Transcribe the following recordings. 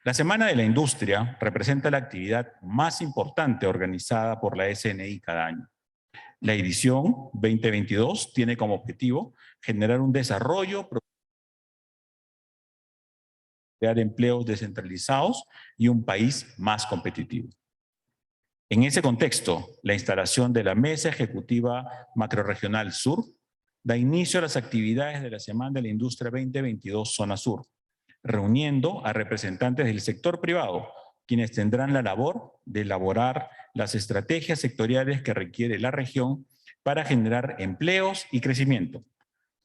La Semana de la Industria representa la actividad más importante organizada por la SNI cada año. La edición 2022 tiene como objetivo generar un desarrollo, crear empleos descentralizados y un país más competitivo. En ese contexto, la instalación de la Mesa Ejecutiva Macrorregional Sur da inicio a las actividades de la Semana de la Industria 2022 Zona Sur, reuniendo a representantes del sector privado, quienes tendrán la labor de elaborar las estrategias sectoriales que requiere la región para generar empleos y crecimiento.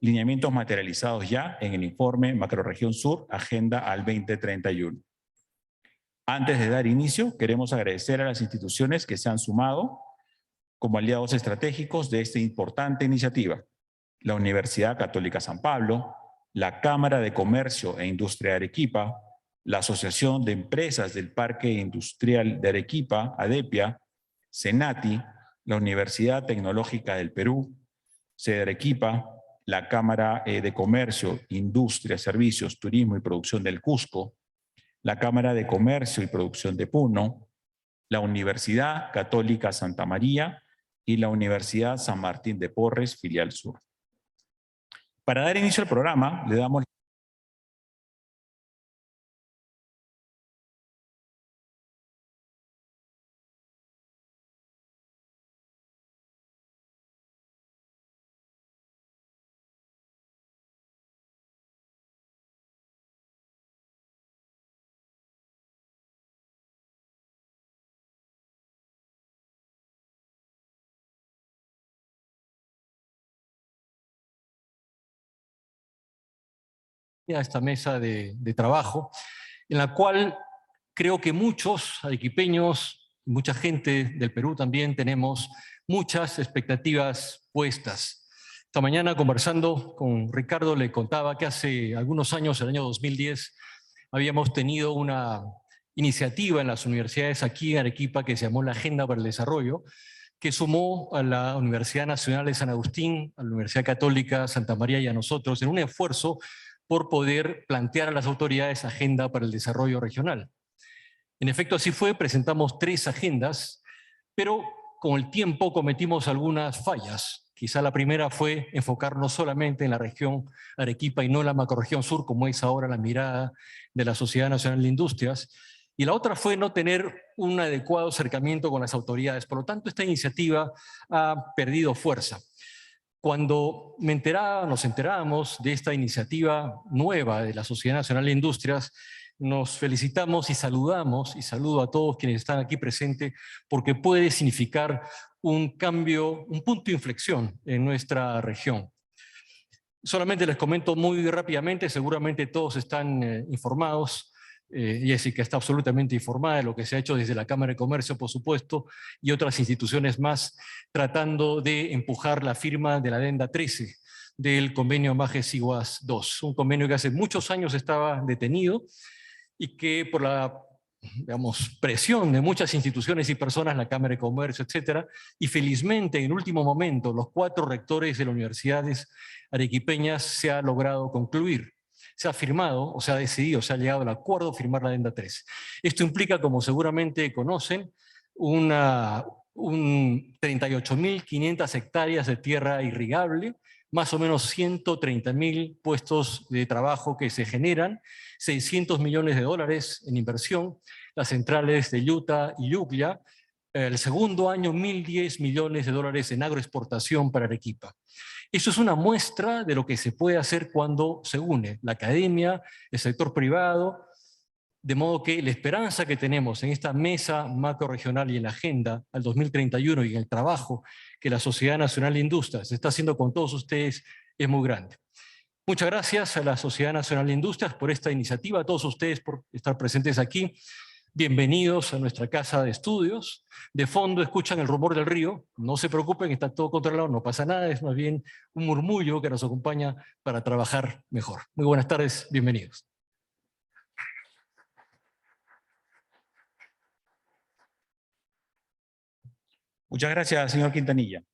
Lineamientos materializados ya en el informe Macrorregión Sur, Agenda al 2031. Antes de dar inicio, queremos agradecer a las instituciones que se han sumado como aliados estratégicos de esta importante iniciativa. La Universidad Católica San Pablo, la Cámara de Comercio e Industria de Arequipa, la Asociación de Empresas del Parque Industrial de Arequipa, ADEPIA, CENATI, la Universidad Tecnológica del Perú, sede Arequipa, la Cámara de Comercio, Industria, Servicios, Turismo y Producción del Cusco, la Cámara de Comercio y Producción de Puno, la Universidad Católica Santa María y la Universidad San Martín de Porres, filial sur. Para dar inicio al programa, le damos a esta mesa de trabajo, en la cual creo que muchos arequipeños, mucha gente del Perú también tenemos muchas expectativas puestas. Esta mañana conversando con Ricardo le contaba que hace algunos años, el año 2010, habíamos tenido una iniciativa en las universidades aquí en Arequipa que se llamó la Agenda para el Desarrollo, que sumó a la Universidad Nacional de San Agustín, a la Universidad Católica Santa María y a nosotros en un esfuerzo por poder plantear a las autoridades agenda para el desarrollo regional. En efecto, así fue, presentamos 3 agendas, pero con el tiempo cometimos algunas fallas. Quizá la primera fue enfocarnos solamente en la región Arequipa y no en la macrorregión sur, como es ahora la mirada de la Sociedad Nacional de Industrias. Y la otra fue no tener un adecuado acercamiento con las autoridades. Por lo tanto, esta iniciativa ha perdido fuerza. Cuando nos enterábamos de esta iniciativa nueva de la Sociedad Nacional de Industrias, nos felicitamos y saludamos, y saludo a todos quienes están aquí presentes, porque puede significar un cambio, un punto de inflexión en nuestra región. Solamente les comento muy rápidamente, seguramente todos están informados. Jessica está absolutamente informada de lo que se ha hecho desde la Cámara de Comercio, por supuesto, y otras instituciones más, tratando de empujar la firma de la Adenda 13 del convenio Majes-Iguas II, un convenio que hace muchos años estaba detenido y que por la, digamos, presión de muchas instituciones y personas, la Cámara de Comercio, etcétera, y felizmente en último momento los 4 rectores de las universidades arequipeñas se ha logrado concluir. Se ha firmado, o se ha decidido, se ha llegado al acuerdo de firmar la Adenda 3. Esto implica, como seguramente conocen, 38.500 hectáreas de tierra irrigable, más o menos 130.000 puestos de trabajo que se generan, 600 millones de dólares en inversión, las centrales de Yuta y Yuglia, el segundo año 1.010 millones de dólares en agroexportación para Arequipa. Eso es una muestra de lo que se puede hacer cuando se une la academia, el sector privado, de modo que la esperanza que tenemos en esta mesa macrorregional y en la agenda al 2031 y en el trabajo que la Sociedad Nacional de Industrias está haciendo con todos ustedes es muy grande. Muchas gracias a la Sociedad Nacional de Industrias por esta iniciativa, a todos ustedes por estar presentes aquí. Bienvenidos a nuestra casa de estudios. De fondo escuchan el rumor del río. No se preocupen, está todo controlado, no pasa nada, es más bien un murmullo que nos acompaña para trabajar mejor. Muy buenas tardes, bienvenidos. Muchas gracias, señor Quintanilla.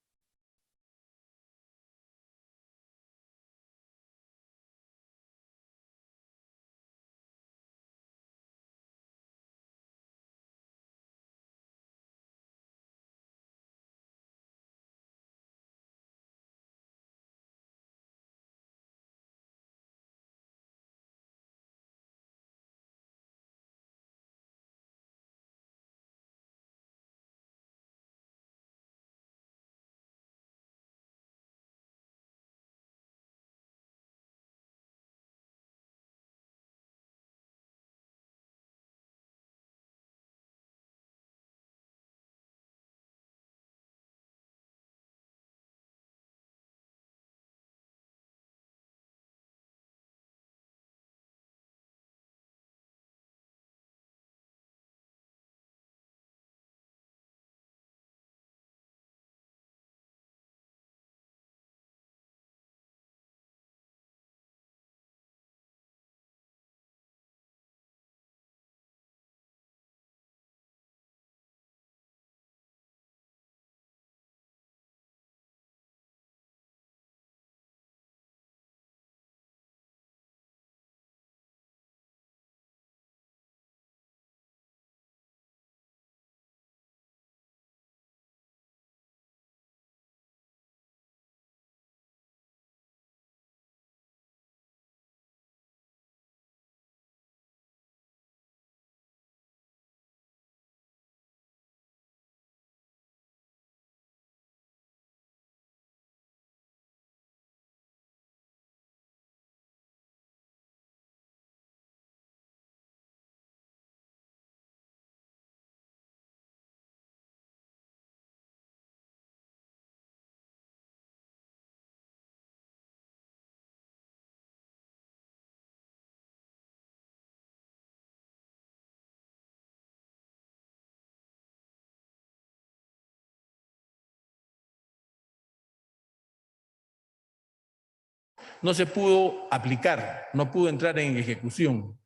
no se pudo aplicar, no pudo entrar en ejecución.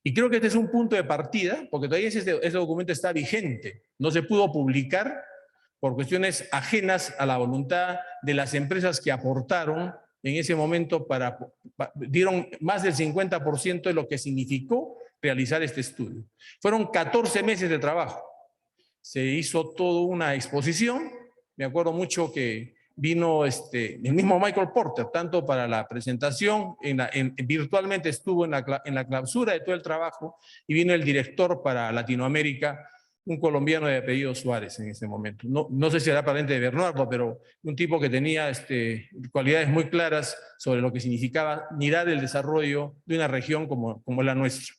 Y creo que este es un punto de partida, porque todavía ese documento está vigente. No se pudo publicar por cuestiones ajenas a la voluntad de las empresas que aportaron en ese momento dieron más del 50% de lo que significó realizar este estudio. Fueron 14 meses de trabajo. Se hizo toda una exposición. Me acuerdo mucho que vino el mismo Michael Porter, tanto para la presentación, virtualmente estuvo en la clausura de todo el trabajo, y vino el director para Latinoamérica, un colombiano de apellido Suárez en ese momento. No sé si era pariente de Bernardo, pero un tipo que tenía cualidades muy claras sobre lo que significaba mirar el desarrollo de una región como la nuestra.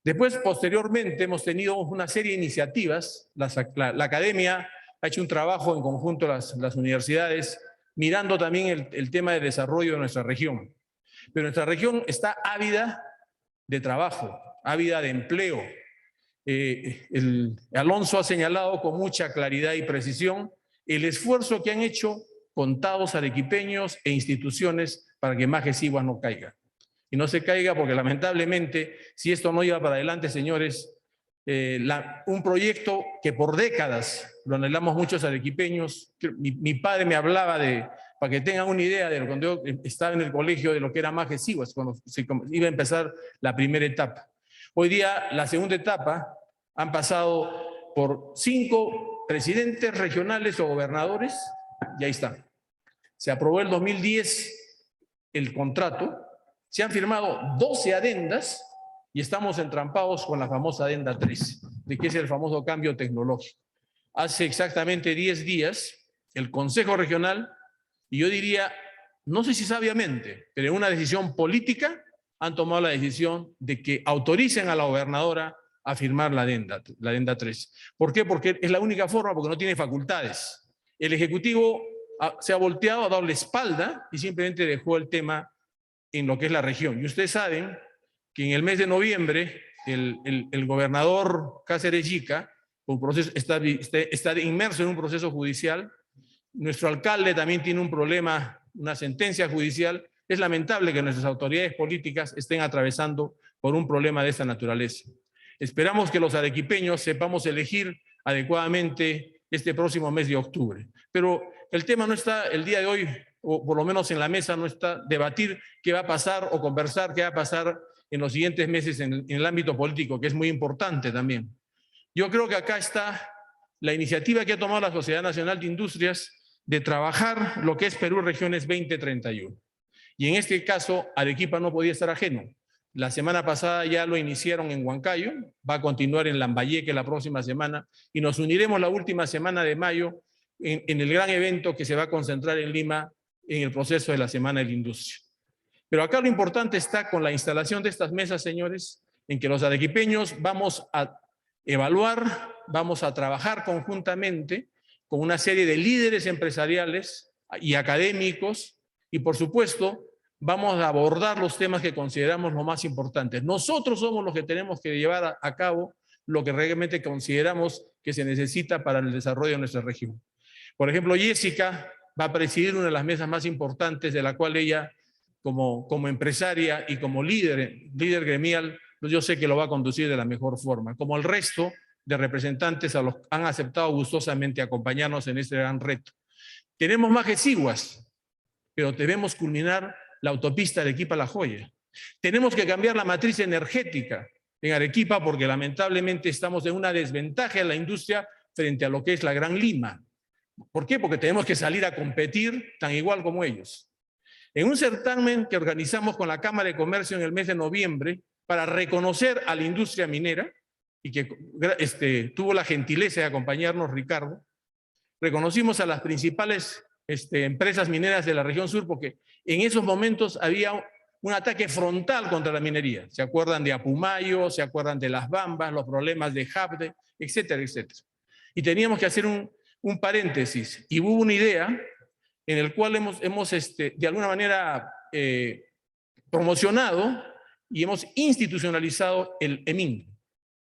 Después, posteriormente, hemos tenido una serie de iniciativas. La academia ha hecho un trabajo en conjunto las universidades, mirando también el tema de desarrollo de nuestra región. Pero nuestra región está ávida de trabajo, ávida de empleo. Alonso ha señalado con mucha claridad y precisión el esfuerzo que han hecho contados arequipeños e instituciones para que Majes Iguas no caiga. Y no se caiga porque lamentablemente, si esto no iba para adelante, señores, un proyecto que por décadas lo anhelamos muchos arequipeños. Mi padre me hablaba para que tengan una idea de cuando yo estaba en el colegio, de lo que era Majes Iguas, cuando se iba a empezar la primera etapa. Hoy día, la segunda etapa, han pasado por 5 presidentes regionales o gobernadores, y ahí está. Se aprobó el 2010 el contrato, se han firmado 12 adendas y estamos entrampados con la famosa adenda 3, de que es el famoso cambio tecnológico. Hace exactamente 10 días, el Consejo Regional, y yo diría, no sé si sabiamente, pero en una decisión política, han tomado la decisión de que autoricen a la gobernadora a firmar la adenda 3. ¿Por qué? Porque es la única forma, porque no tiene facultades. El Ejecutivo se ha volteado, ha dado la espalda y simplemente dejó el tema en lo que es la región. Y ustedes saben que en el mes de noviembre el gobernador Cáceres Yica está inmerso en un proceso judicial. Nuestro alcalde también tiene un problema, una sentencia judicial. Es lamentable que nuestras autoridades políticas estén atravesando por un problema de esta naturaleza. Esperamos que los arequipeños sepamos elegir adecuadamente este próximo mes de octubre. Pero el tema no está el día de hoy, o por lo menos en la mesa, no está debatir qué va a pasar o conversar qué va a pasar en los siguientes meses en el ámbito político, que es muy importante también. Yo creo que acá está la iniciativa que ha tomado la Sociedad Nacional de Industrias de trabajar lo que es Perú Regiones 2031. Y en este caso, Arequipa no podía estar ajeno. La semana pasada ya lo iniciaron en Huancayo, va a continuar en Lambayeque la próxima semana, y nos uniremos la última semana de mayo en el gran evento que se va a concentrar en Lima en el proceso de la Semana de la Industria. Pero acá lo importante está con la instalación de estas mesas, señores, en que los arequipeños vamos a evaluar, vamos a trabajar conjuntamente con una serie de líderes empresariales y académicos, y por supuesto vamos a abordar los temas que consideramos los más importantes. Nosotros somos los que tenemos que llevar a cabo lo que realmente consideramos que se necesita para el desarrollo de nuestra región. Por ejemplo, Jessica va a presidir una de las mesas más importantes, de la cual ella, como empresaria y como líder gremial, yo sé que lo va a conducir de la mejor forma, como el resto de representantes han aceptado gustosamente acompañarnos en este gran reto. Tenemos Majes Iguas, pero debemos culminar la autopista Arequipa-La Joya. Tenemos que cambiar la matriz energética en Arequipa porque lamentablemente estamos en una desventaja en la industria frente a lo que es la Gran Lima. ¿Por qué? Porque tenemos que salir a competir tan igual como ellos. En un certamen que organizamos con la Cámara de Comercio en el mes de noviembre para reconocer a la industria minera, y que tuvo la gentileza de acompañarnos Ricardo, reconocimos a las principales empresas mineras de la región sur porque en esos momentos había un ataque frontal contra la minería. ¿Se acuerdan de Apumayo? ¿Se acuerdan de Las Bambas? Los problemas de Habde, etcétera, etcétera. Y teníamos que hacer un paréntesis. Y hubo una idea en el cual hemos de alguna manera promocionado y hemos institucionalizado el EMIN,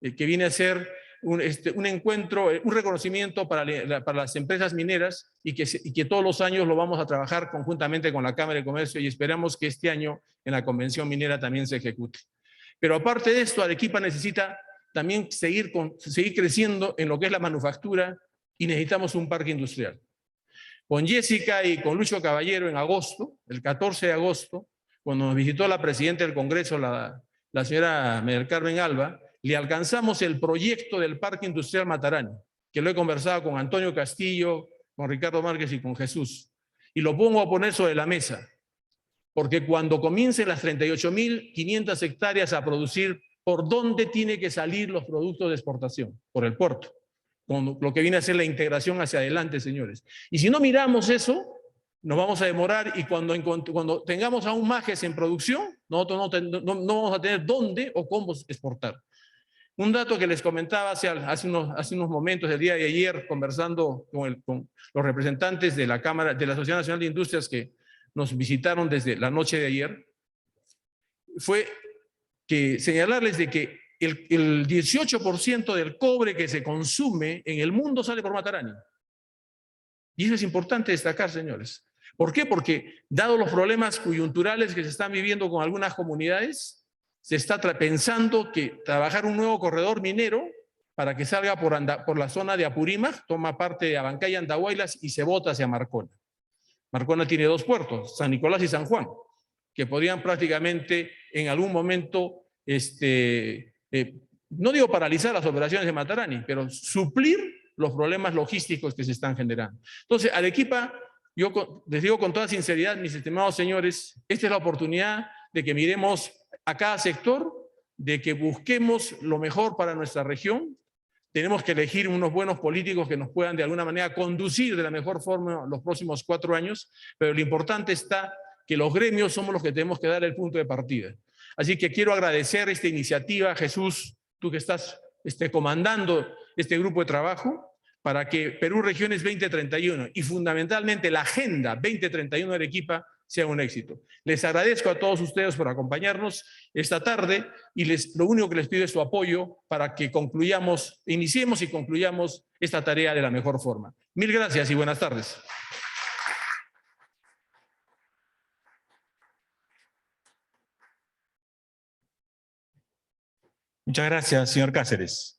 que viene a ser un encuentro, un reconocimiento para las empresas mineras y que todos los años lo vamos a trabajar conjuntamente con la Cámara de Comercio y esperamos que este año en la Convención Minera también se ejecute. Pero aparte de esto, Arequipa necesita también seguir creciendo en lo que es la manufactura y necesitamos un parque industrial. Con Jessica y con Lucho Caballero en agosto, el 14 de agosto, cuando nos visitó la presidenta del Congreso, la señora María del Carmen Alba, le alcanzamos el proyecto del Parque Industrial Matarani, que lo he conversado con Antonio Castillo, con Ricardo Márquez y con Jesús. Y lo pongo a poner sobre la mesa, porque cuando comiencen las 38.500 hectáreas a producir, ¿por dónde tiene que salir los productos de exportación? Por el puerto, con lo que viene a ser la integración hacia adelante, señores. Y si no miramos eso, nos vamos a demorar y cuando tengamos aún majes en producción, nosotros no vamos a tener dónde o cómo exportar. Un dato que les comentaba hace unos momentos, el día de ayer, conversando con los representantes de la Cámara, de la Sociedad Nacional de Industrias que nos visitaron desde la noche de ayer, fue que señalarles de que el 18% del cobre que se consume en el mundo sale por Matarani. Y eso es importante destacar, señores. ¿Por qué? Porque, dado los problemas coyunturales que se están viviendo con algunas comunidades, se está pensando que trabajar un nuevo corredor minero para que salga por la zona de Apurímac, toma parte de Abancay y Andahuaylas y se bota hacia Marcona. Marcona tiene dos puertos, San Nicolás y San Juan, que podrían prácticamente en algún momento, no digo paralizar las operaciones de Matarani, pero suplir los problemas logísticos que se están generando. Entonces, Arequipa, yo les digo con toda sinceridad, mis estimados señores, esta es la oportunidad de que miremos a cada sector, de que busquemos lo mejor para nuestra región. Tenemos que elegir unos buenos políticos que nos puedan de alguna manera conducir de la mejor forma los próximos 4 años, pero lo importante está que los gremios somos los que tenemos que dar el punto de partida. Así que quiero agradecer esta iniciativa, Jesús, tú que estás comandando este grupo de trabajo, para que Perú Regiones 2031 y fundamentalmente la Agenda 2031 de Arequipa sea un éxito. Les agradezco a todos ustedes por acompañarnos esta tarde y lo único que les pido es su apoyo para que iniciemos y concluyamos esta tarea de la mejor forma. Mil gracias y buenas tardes. Muchas gracias, señor Cáceres.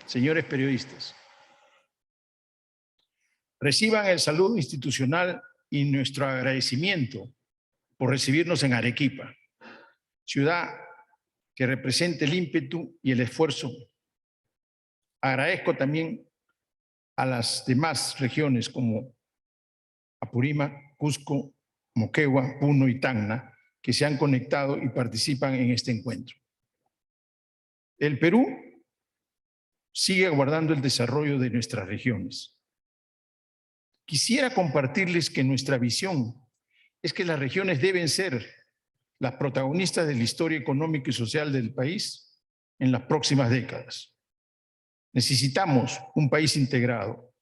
Señores periodistas, reciban el saludo institucional y nuestro agradecimiento por recibirnos en Arequipa, ciudad que representa el ímpetu y el esfuerzo. Agradezco también a las demás regiones como Apurímac, Cusco, Moquegua, Puno y Tacna, que se han conectado y participan en este encuentro. El Perú sigue aguardando el desarrollo de nuestras regiones. Quisiera compartirles que nuestra visión es que las regiones deben ser las protagonistas de la historia económica y social del país en las próximas décadas. Necesitamos un país integrado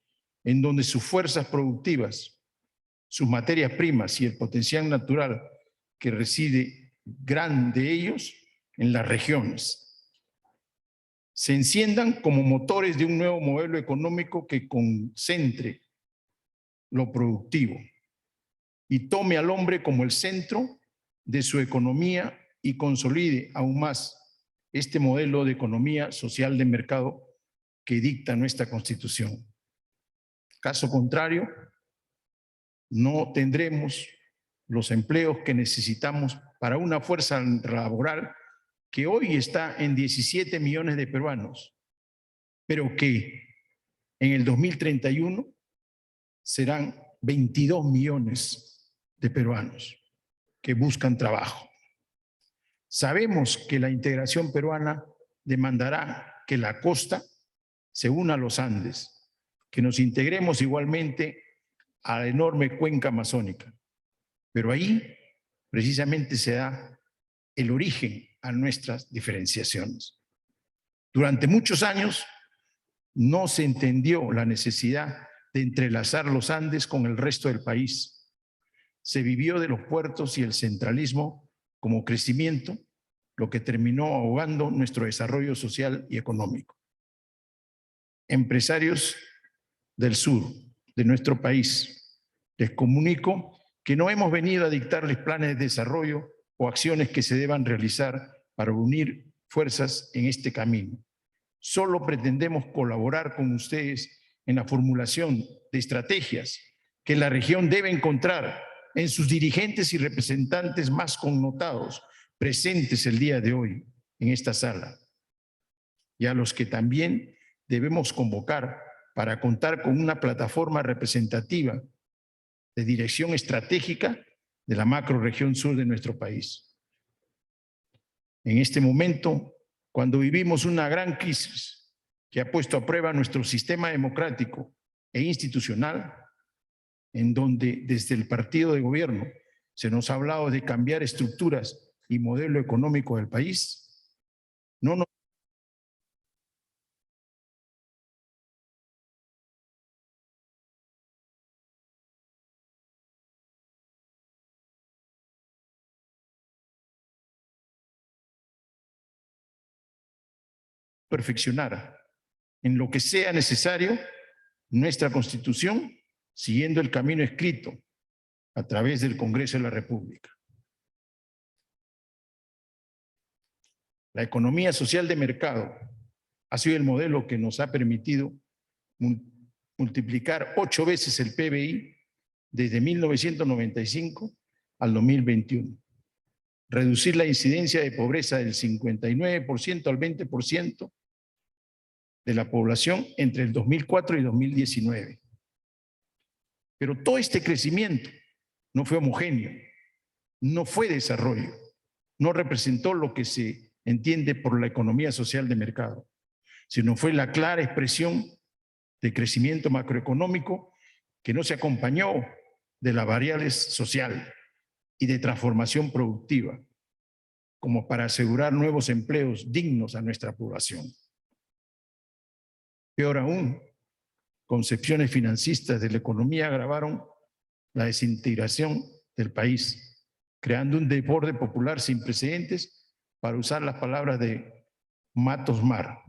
en donde sus fuerzas productivas, sus materias primas y el potencial natural que reside gran de ellos en las regiones se enciendan como motores de un nuevo modelo económico que concentre lo productivo y tome al hombre como el centro de su economía y consolide aún más este modelo de economía social de mercado que dicta nuestra Constitución. Caso contrario, no tendremos los empleos que necesitamos para una fuerza laboral que hoy está en 17 millones de peruanos, pero que en el 2031 serán 22 millones de peruanos que buscan trabajo. Sabemos que la integración peruana demandará que la costa se una a los Andes, que nos integremos igualmente a la enorme cuenca amazónica. Pero ahí precisamente se da el origen a nuestras diferenciaciones. Durante muchos años no se entendió la necesidad de entrelazar los Andes con el resto del país. Se vivió de los puertos y el centralismo como crecimiento, lo que terminó ahogando nuestro desarrollo social y económico. Empresarios del sur de nuestro país, les comunico que no hemos venido a dictarles planes de desarrollo o acciones que se deban realizar para unir fuerzas en este camino. Solo pretendemos colaborar con ustedes en la formulación de estrategias que la región debe encontrar en sus dirigentes y representantes más connotados, presentes el día de hoy en esta sala, y a los que también debemos convocar para contar con una plataforma representativa de dirección estratégica de la macrorregión sur de nuestro país. En este momento, cuando vivimos una gran crisis que ha puesto a prueba nuestro sistema democrático e institucional, en donde desde el partido de gobierno se nos ha hablado de cambiar estructuras y modelo económico del país, no nos perfeccionar en lo que sea necesario nuestra Constitución, siguiendo el camino escrito a través del Congreso de la República. La economía social de mercado ha sido el modelo que nos ha permitido multiplicar 8 veces el PBI desde 1995 al 2021. Reducir la incidencia de pobreza del 59% al 20% de la población entre el 2004 y 2019. Pero todo este crecimiento no fue homogéneo, no fue desarrollo, no representó lo que se entiende por la economía social de mercado, sino fue la clara expresión de crecimiento macroeconómico que no se acompañó de las variables social y de transformación productiva, como para asegurar nuevos empleos dignos a nuestra población. Peor aún, concepciones financistas de la economía agravaron la desintegración del país, creando un desborde popular sin precedentes, para usar las palabras de Matos Mar.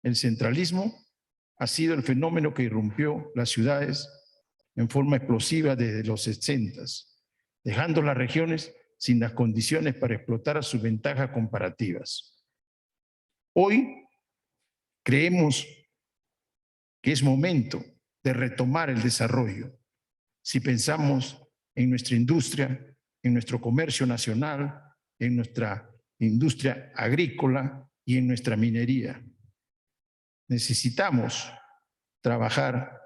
El centralismo ha sido el fenómeno que irrumpió las ciudades en forma explosiva desde los 60s, dejando las regiones sin las condiciones para explotar sus ventajas comparativas. Hoy creemos que es momento de retomar el desarrollo si pensamos en nuestra industria, en nuestro comercio nacional, en nuestra industria agrícola y en nuestra minería. Necesitamos trabajar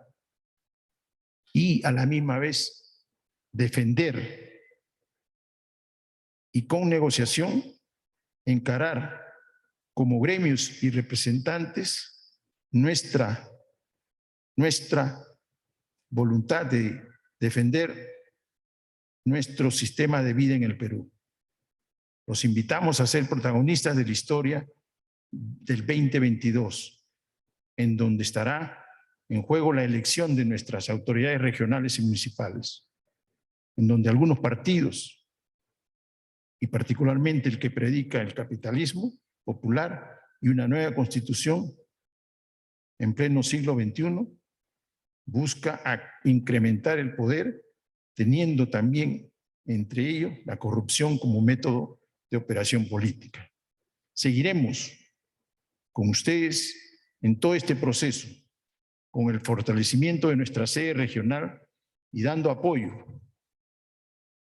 y a la misma vez defender y con negociación encarar como gremios y representantes nuestra voluntad de defender nuestro sistema de vida en el Perú. Los invitamos a ser protagonistas de la historia del 2022, en donde estará en juego la elección de nuestras autoridades regionales y municipales, en donde algunos partidos, y particularmente el que predica el capitalismo popular y una nueva constitución en pleno siglo XXI, busca incrementar el poder, teniendo también entre ellos la corrupción como método de operación política. Seguiremos con ustedes en todo este proceso, con el fortalecimiento de nuestra sede regional y dando apoyo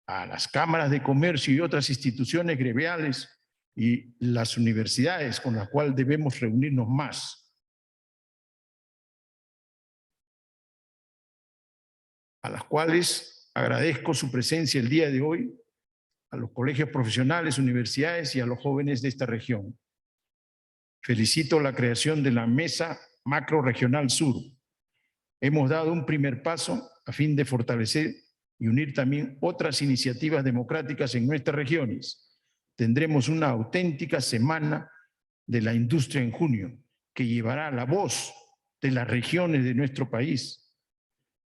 a las cámaras de comercio y otras instituciones gremiales y las universidades con las cuales debemos reunirnos más. A las cuales agradezco su presencia el día de hoy, a los colegios profesionales, universidades y a los jóvenes de esta región. Felicito la creación de la Mesa Macrorregional Sur. Hemos dado un primer paso a fin de fortalecer y unir también otras iniciativas democráticas en nuestras regiones. Tendremos una auténtica semana de la industria en junio, que llevará la voz de las regiones de nuestro país.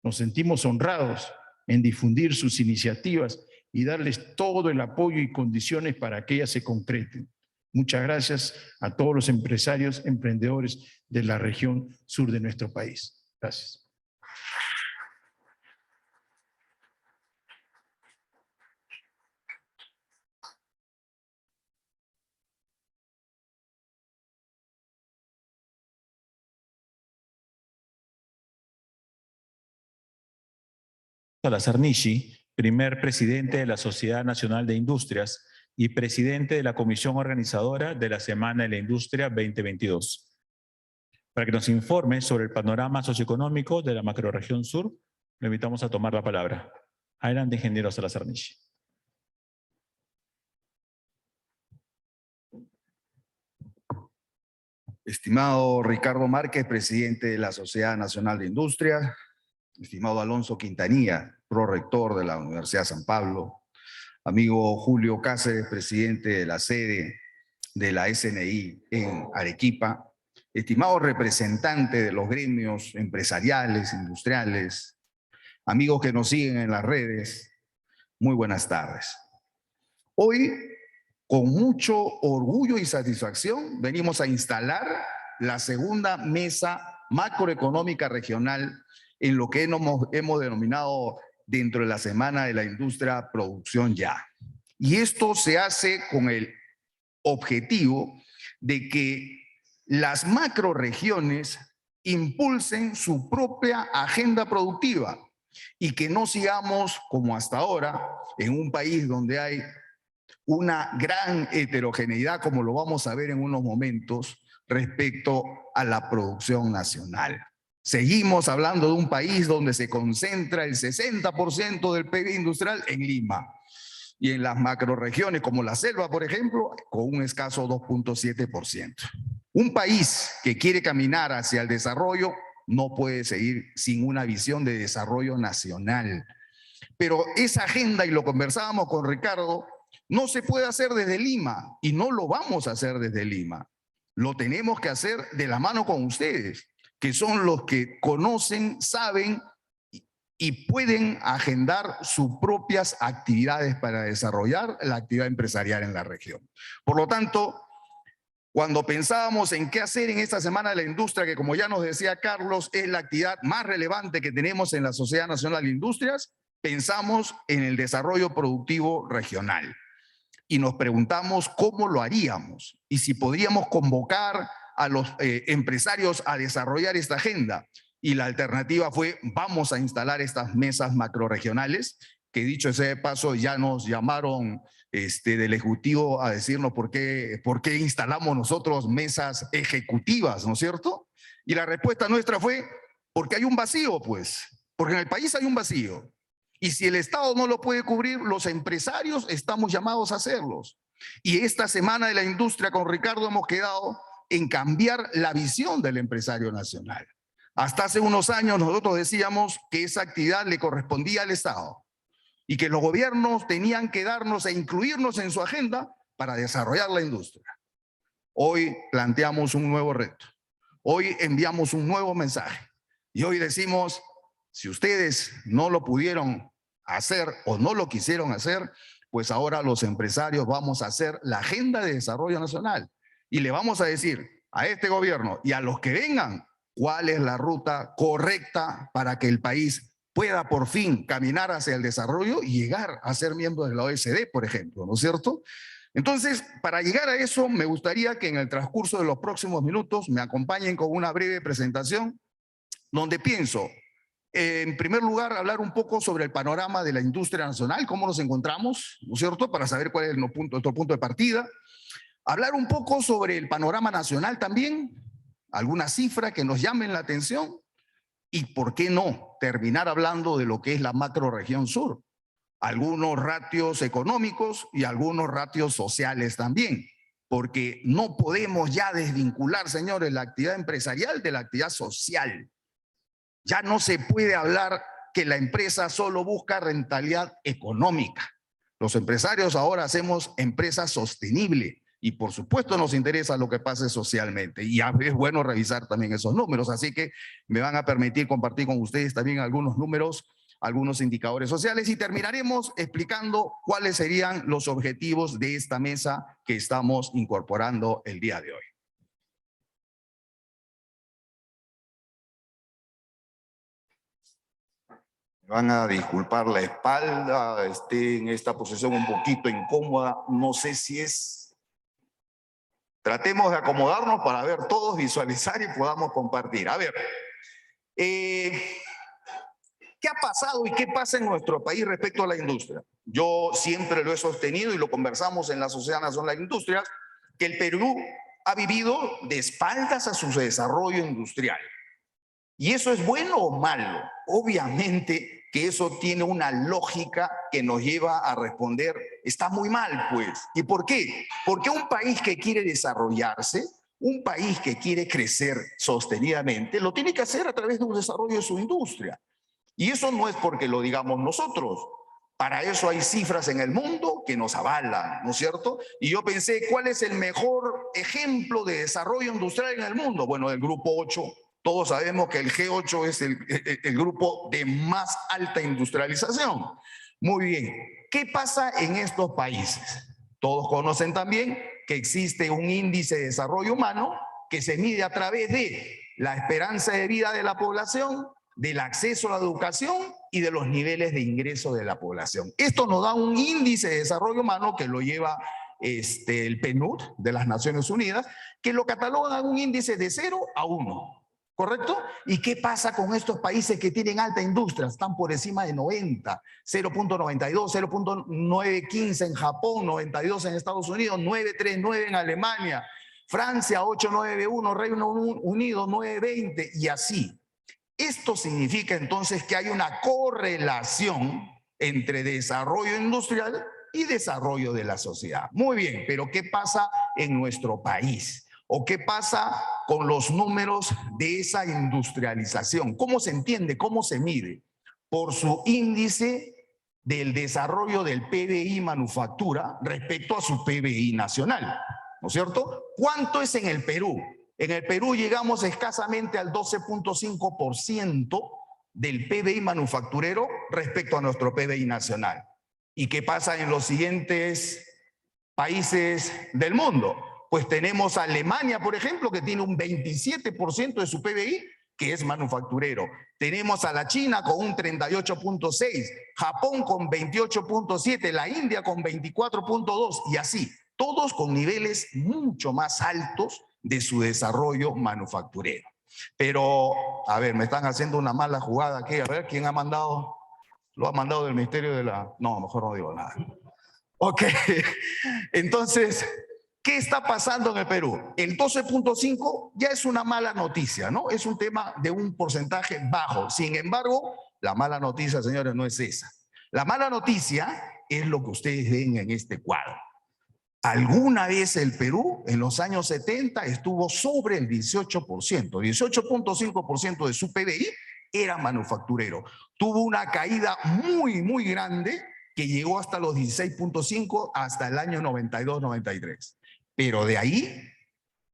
Nos sentimos honrados en difundir sus iniciativas y darles todo el apoyo y condiciones para que ellas se concreten. Muchas gracias a todos los empresarios, emprendedores de la región sur de nuestro país. Gracias. Salazar Nishi, primer presidente de la Sociedad Nacional de Industrias y presidente de la Comisión Organizadora de la Semana de la Industria 2022. Para que nos informe sobre el panorama socioeconómico de la macrorregión sur, lo invitamos a tomar la palabra. Adelante, ingeniero Salazar Nishi. Estimado Ricardo Márquez, presidente de la Sociedad Nacional de Industria, estimado Alonso Quintanilla, prorector de la Universidad San Pablo, amigo Julio Cáceres, presidente de la sede de la SNI en Arequipa, estimado representante de los gremios empresariales, industriales, amigos que nos siguen en las redes, muy buenas tardes. Hoy, con mucho orgullo y satisfacción, venimos a instalar la segunda mesa macroeconómica regional en lo que hemos denominado dentro de la Semana de la Industria Producción Ya. Y esto se hace con el objetivo de que las macroregiones impulsen su propia agenda productiva y que no sigamos como hasta ahora en un país donde hay una gran heterogeneidad, como lo vamos a ver en unos momentos, respecto a la producción nacional. Seguimos hablando de un país donde se concentra el 60% del PIB industrial en Lima y en las macroregiones como la selva, por ejemplo, con un escaso 2.7%. Un país que quiere caminar hacia el desarrollo no puede seguir sin una visión de desarrollo nacional. Pero esa agenda, y lo conversábamos con Ricardo, no se puede hacer desde Lima y no lo vamos a hacer desde Lima. Lo tenemos que hacer de la mano con ustedes, que son los que conocen, saben y pueden agendar sus propias actividades para desarrollar la actividad empresarial en la región. Por lo tanto, cuando pensábamos en qué hacer en esta Semana de la Industria, que como ya nos decía Carlos, es la actividad más relevante que tenemos en la Sociedad Nacional de Industrias, pensamos en el desarrollo productivo regional. Y nos preguntamos cómo lo haríamos y si podríamos convocar a los empresarios a desarrollar esta agenda. Y la alternativa fue, vamos a instalar estas mesas macrorregionales, que dicho sea de paso, ya nos llamaron del Ejecutivo a decirnos por qué instalamos nosotros mesas ejecutivas, ¿no es cierto? Y la respuesta nuestra fue, porque hay un vacío, pues, porque en el país hay un vacío. Y si el Estado no lo puede cubrir, los empresarios estamos llamados a hacerlos. Y esta Semana de la Industria con Ricardo hemos quedado en cambiar la visión del empresario nacional. Hasta hace unos años nosotros decíamos que esa actividad le correspondía al Estado y que los gobiernos tenían que darnos e incluirnos en su agenda para desarrollar la industria. Hoy planteamos un nuevo reto. Hoy enviamos un nuevo mensaje. Y hoy decimos, si ustedes no lo pudieron hacer o no lo quisieron hacer, pues ahora los empresarios vamos a hacer la agenda de desarrollo nacional. Y le vamos a decir a este gobierno y a los que vengan cuál es la ruta correcta para que el país pueda por fin caminar hacia el desarrollo y llegar a ser miembro de la OECD, por ejemplo, ¿no es cierto? Entonces, para llegar a eso, me gustaría que en el transcurso de los próximos minutos me acompañen con una breve presentación donde pienso en primer lugar, hablar un poco sobre el panorama de la industria nacional, cómo nos encontramos, ¿no es cierto?, para saber cuál es nuestro punto de partida. Hablar un poco sobre el panorama nacional también, algunas cifras que nos llamen la atención y, ¿por qué no?, terminar hablando de lo que es la macrorregión sur. Algunos ratios económicos y algunos ratios sociales también, porque no podemos ya desvincular, señores, la actividad empresarial de la actividad social. Ya no se puede hablar que la empresa solo busca rentabilidad económica. Los empresarios ahora hacemos empresa sostenible y por supuesto nos interesa lo que pase socialmente y es bueno revisar también esos números, así que me van a permitir compartir con ustedes también algunos números, algunos indicadores sociales y terminaremos explicando cuáles serían los objetivos de esta mesa que estamos incorporando el día de hoy. Me van a disculpar la espalda, esté en esta posición un poquito incómoda, no sé si es... Tratemos de acomodarnos para ver todos, visualizar y podamos compartir. A ver, ¿qué ha pasado y qué pasa en nuestro país respecto a la industria? Yo siempre lo he sostenido y lo conversamos en la Sociedad Nacional de Industrias, que el Perú ha vivido de espaldas a su desarrollo industrial. ¿Y eso es bueno o malo? Obviamente que eso tiene una lógica que nos lleva a responder, está muy mal, pues. ¿Y por qué? Porque un país que quiere desarrollarse, un país que quiere crecer sostenidamente, lo tiene que hacer a través de un desarrollo de su industria. Y eso no es porque lo digamos nosotros. Para eso hay cifras en el mundo que nos avalan, ¿no es cierto? Y yo pensé, ¿cuál es el mejor ejemplo de desarrollo industrial en el mundo? Bueno, el Grupo 8. Todos sabemos que el G8 es el grupo de más alta industrialización. Muy bien, ¿qué pasa en estos países? Todos conocen también que existe un índice de desarrollo humano que se mide a través de la esperanza de vida de la población, del acceso a la educación y de los niveles de ingreso de la población. Esto nos da un índice de desarrollo humano que lo lleva el PNUD de las Naciones Unidas, que lo cataloga en un índice de 0 a 1. ¿Correcto? ¿Y qué pasa con estos países que tienen alta industria? Están por encima de 90, 0.92, 0.915 en Japón, 92 en Estados Unidos, 9.39 en Alemania, Francia 8.91, Reino Unido 9.20 y así. Esto significa entonces que hay una correlación entre desarrollo industrial y desarrollo de la sociedad. Muy bien, pero ¿qué pasa en nuestro país? ¿O qué pasa con los números de esa industrialización? ¿Cómo se entiende? ¿Cómo se mide? Por su índice del desarrollo del PBI manufactura respecto a su PBI nacional, ¿no es cierto? ¿Cuánto es en el Perú? En el Perú llegamos escasamente al 12.5% del PBI manufacturero respecto a nuestro PBI nacional. ¿Y qué pasa en los siguientes países del mundo? Pues tenemos a Alemania, por ejemplo, que tiene un 27% de su PBI, que es manufacturero. Tenemos a la China con un 38.6, Japón con 28.7, la India con 24.2 y así, todos con niveles mucho más altos de su desarrollo manufacturero. Pero, a ver, me están haciendo una mala jugada aquí. A ver, ¿quién ha mandado? Lo ha mandado del Ministerio de la... No, mejor no digo nada. Ok, entonces... ¿Qué está pasando en el Perú? El 12.5 ya es una mala noticia, ¿no? Es un tema de un porcentaje bajo. Sin embargo, la mala noticia, señores, no es esa. La mala noticia es lo que ustedes ven en este cuadro. Alguna vez el Perú, en los años 70, estuvo sobre el 18%. 18.5% de su PBI era manufacturero. Tuvo una caída muy, muy grande que llegó hasta los 16.5 hasta el año 92-93. Pero de ahí,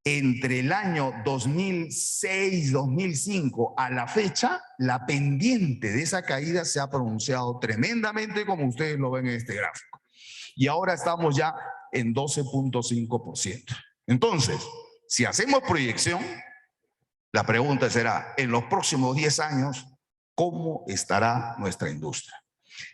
entre el año 2006-2005 a la fecha, la pendiente de esa caída se ha pronunciado tremendamente, como ustedes lo ven en este gráfico. Y ahora estamos ya en 12.5%. Entonces, si hacemos proyección, la pregunta será, en los próximos 10 años, ¿cómo estará nuestra industria?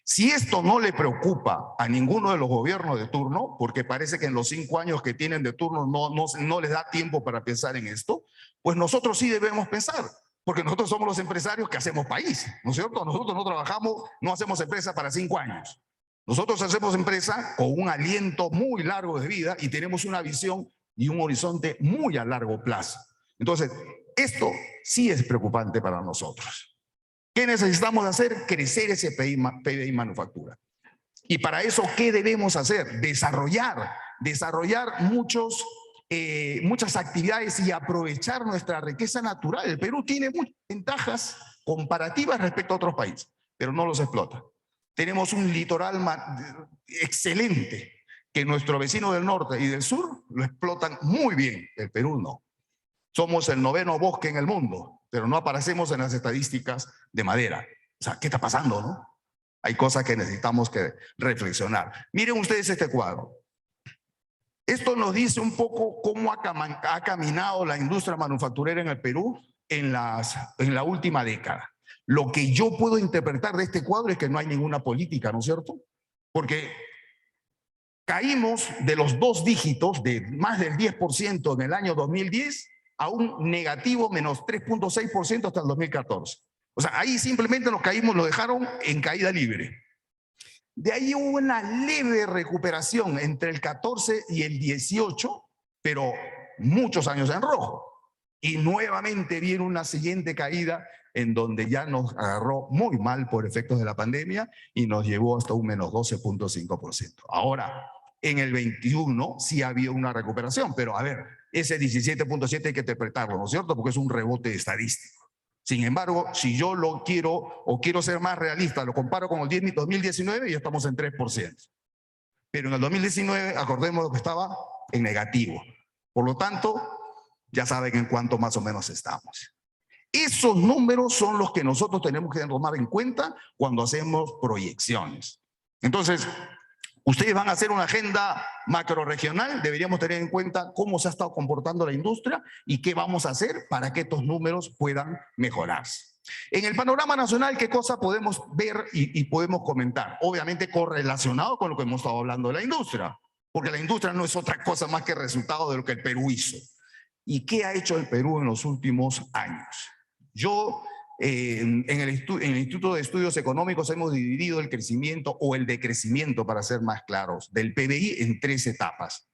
Si esto no le preocupa a ninguno de los gobiernos de turno, porque parece que en los 5 años que tienen de turno no les da tiempo para pensar en esto, pues nosotros sí debemos pensar. Porque nosotros somos los empresarios que hacemos país, ¿no es cierto? Nosotros no trabajamos, no hacemos empresa para 5 años. Nosotros hacemos empresa con un aliento muy largo de vida y tenemos una visión y un horizonte muy a largo plazo. Entonces, esto sí es preocupante para nosotros. ¿Qué necesitamos hacer? Crecer ese PBI manufactura. Y para eso, ¿qué debemos hacer? Desarrollar muchas actividades y aprovechar nuestra riqueza natural. El Perú tiene muchas ventajas comparativas respecto a otros países, pero no los explota. Tenemos un litoral excelente que nuestros vecinos del norte y del sur lo explotan muy bien. El Perú no. Somos el 9º bosque en el mundo, pero no aparecemos en las estadísticas de madera. O sea, ¿qué está pasando, no? Hay cosas que necesitamos que reflexionar. Miren ustedes este cuadro. Esto nos dice un poco cómo ha caminado la industria manufacturera en el Perú en la última década. Lo que yo puedo interpretar de este cuadro es que no hay ninguna política, ¿no es cierto? Porque caímos de los 2 dígitos, de más del 10% en el año 2010, a un negativo menos 3.6% hasta el 2014. O sea, ahí simplemente nos caímos, lo dejaron en caída libre. De ahí hubo una leve recuperación entre el 14 y el 18, pero muchos años en rojo. Y nuevamente viene una siguiente caída en donde ya nos agarró muy mal por efectos de la pandemia y nos llevó hasta un menos 12.5%. Ahora, en el 21 sí había una recuperación, pero a ver, ese 17.7 hay que interpretarlo, ¿no es cierto? Porque es un rebote estadístico. Sin embargo, si yo lo quiero o quiero ser más realista, lo comparo con el 2019 y ya estamos en 3%. Pero en el 2019, acordemos que estaba en negativo. Por lo tanto, ya saben en cuánto más o menos estamos. Esos números son los que nosotros tenemos que tomar en cuenta cuando hacemos proyecciones. Entonces, ustedes van a hacer una agenda macrorregional, deberíamos tener en cuenta cómo se ha estado comportando la industria y qué vamos a hacer para que estos números puedan mejorarse. En el panorama nacional, ¿qué cosa podemos ver y podemos comentar? Obviamente correlacionado con lo que hemos estado hablando de la industria, porque la industria no es otra cosa más que resultado de lo que el Perú hizo. ¿Y qué ha hecho el Perú en los últimos años? Yo, en el Instituto de Estudios Económicos hemos dividido el crecimiento o el decrecimiento, para ser más claros, del PBI en 3 etapas.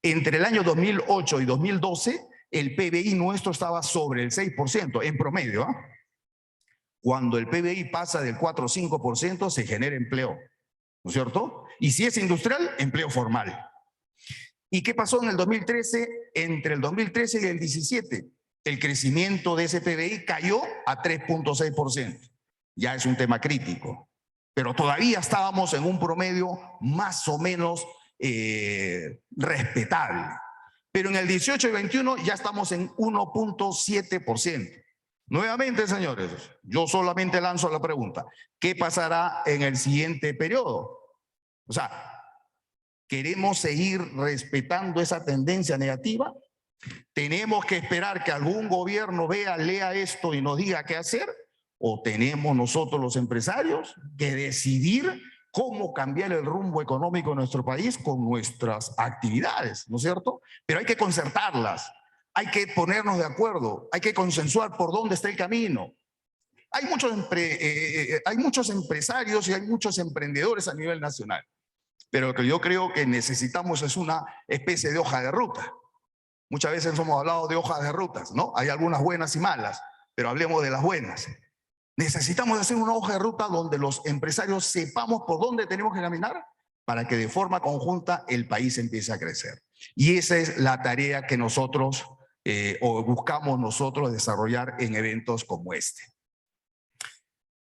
Entre el año 2008 y 2012, el PBI nuestro estaba sobre el 6% en promedio. Cuando el PBI pasa del 4 o 5%, se genera empleo, ¿no es cierto? Y si es industrial, empleo formal. ¿Y qué pasó en el 2013? Entre el 2013 y el 17, el crecimiento de ese PBI cayó a 3.6%. Ya es un tema crítico. Pero todavía estábamos en un promedio más o menos respetable. Pero en el 18 y 21 ya estamos en 1.7%. Nuevamente, señores, yo solamente lanzo la pregunta: ¿qué pasará en el siguiente periodo? O sea, ¿queremos seguir respetando esa tendencia negativa? ¿Tenemos que esperar que algún gobierno lea esto y nos diga qué hacer? ¿O tenemos nosotros los empresarios que decidir cómo cambiar el rumbo económico de nuestro país con nuestras actividades, ¿no es cierto? Pero hay que concertarlas, hay que ponernos de acuerdo, hay que consensuar por dónde está el camino. Hay muchos empresarios y hay muchos emprendedores a nivel nacional, pero lo que yo creo que necesitamos es una especie de hoja de ruta. Muchas veces hemos hablado de hojas de rutas, ¿no? Hay algunas buenas y malas, pero hablemos de las buenas. Necesitamos hacer una hoja de ruta donde los empresarios sepamos por dónde tenemos que caminar para que de forma conjunta el país empiece a crecer. Y esa es la tarea que nosotros o buscamos nosotros desarrollar en eventos como este.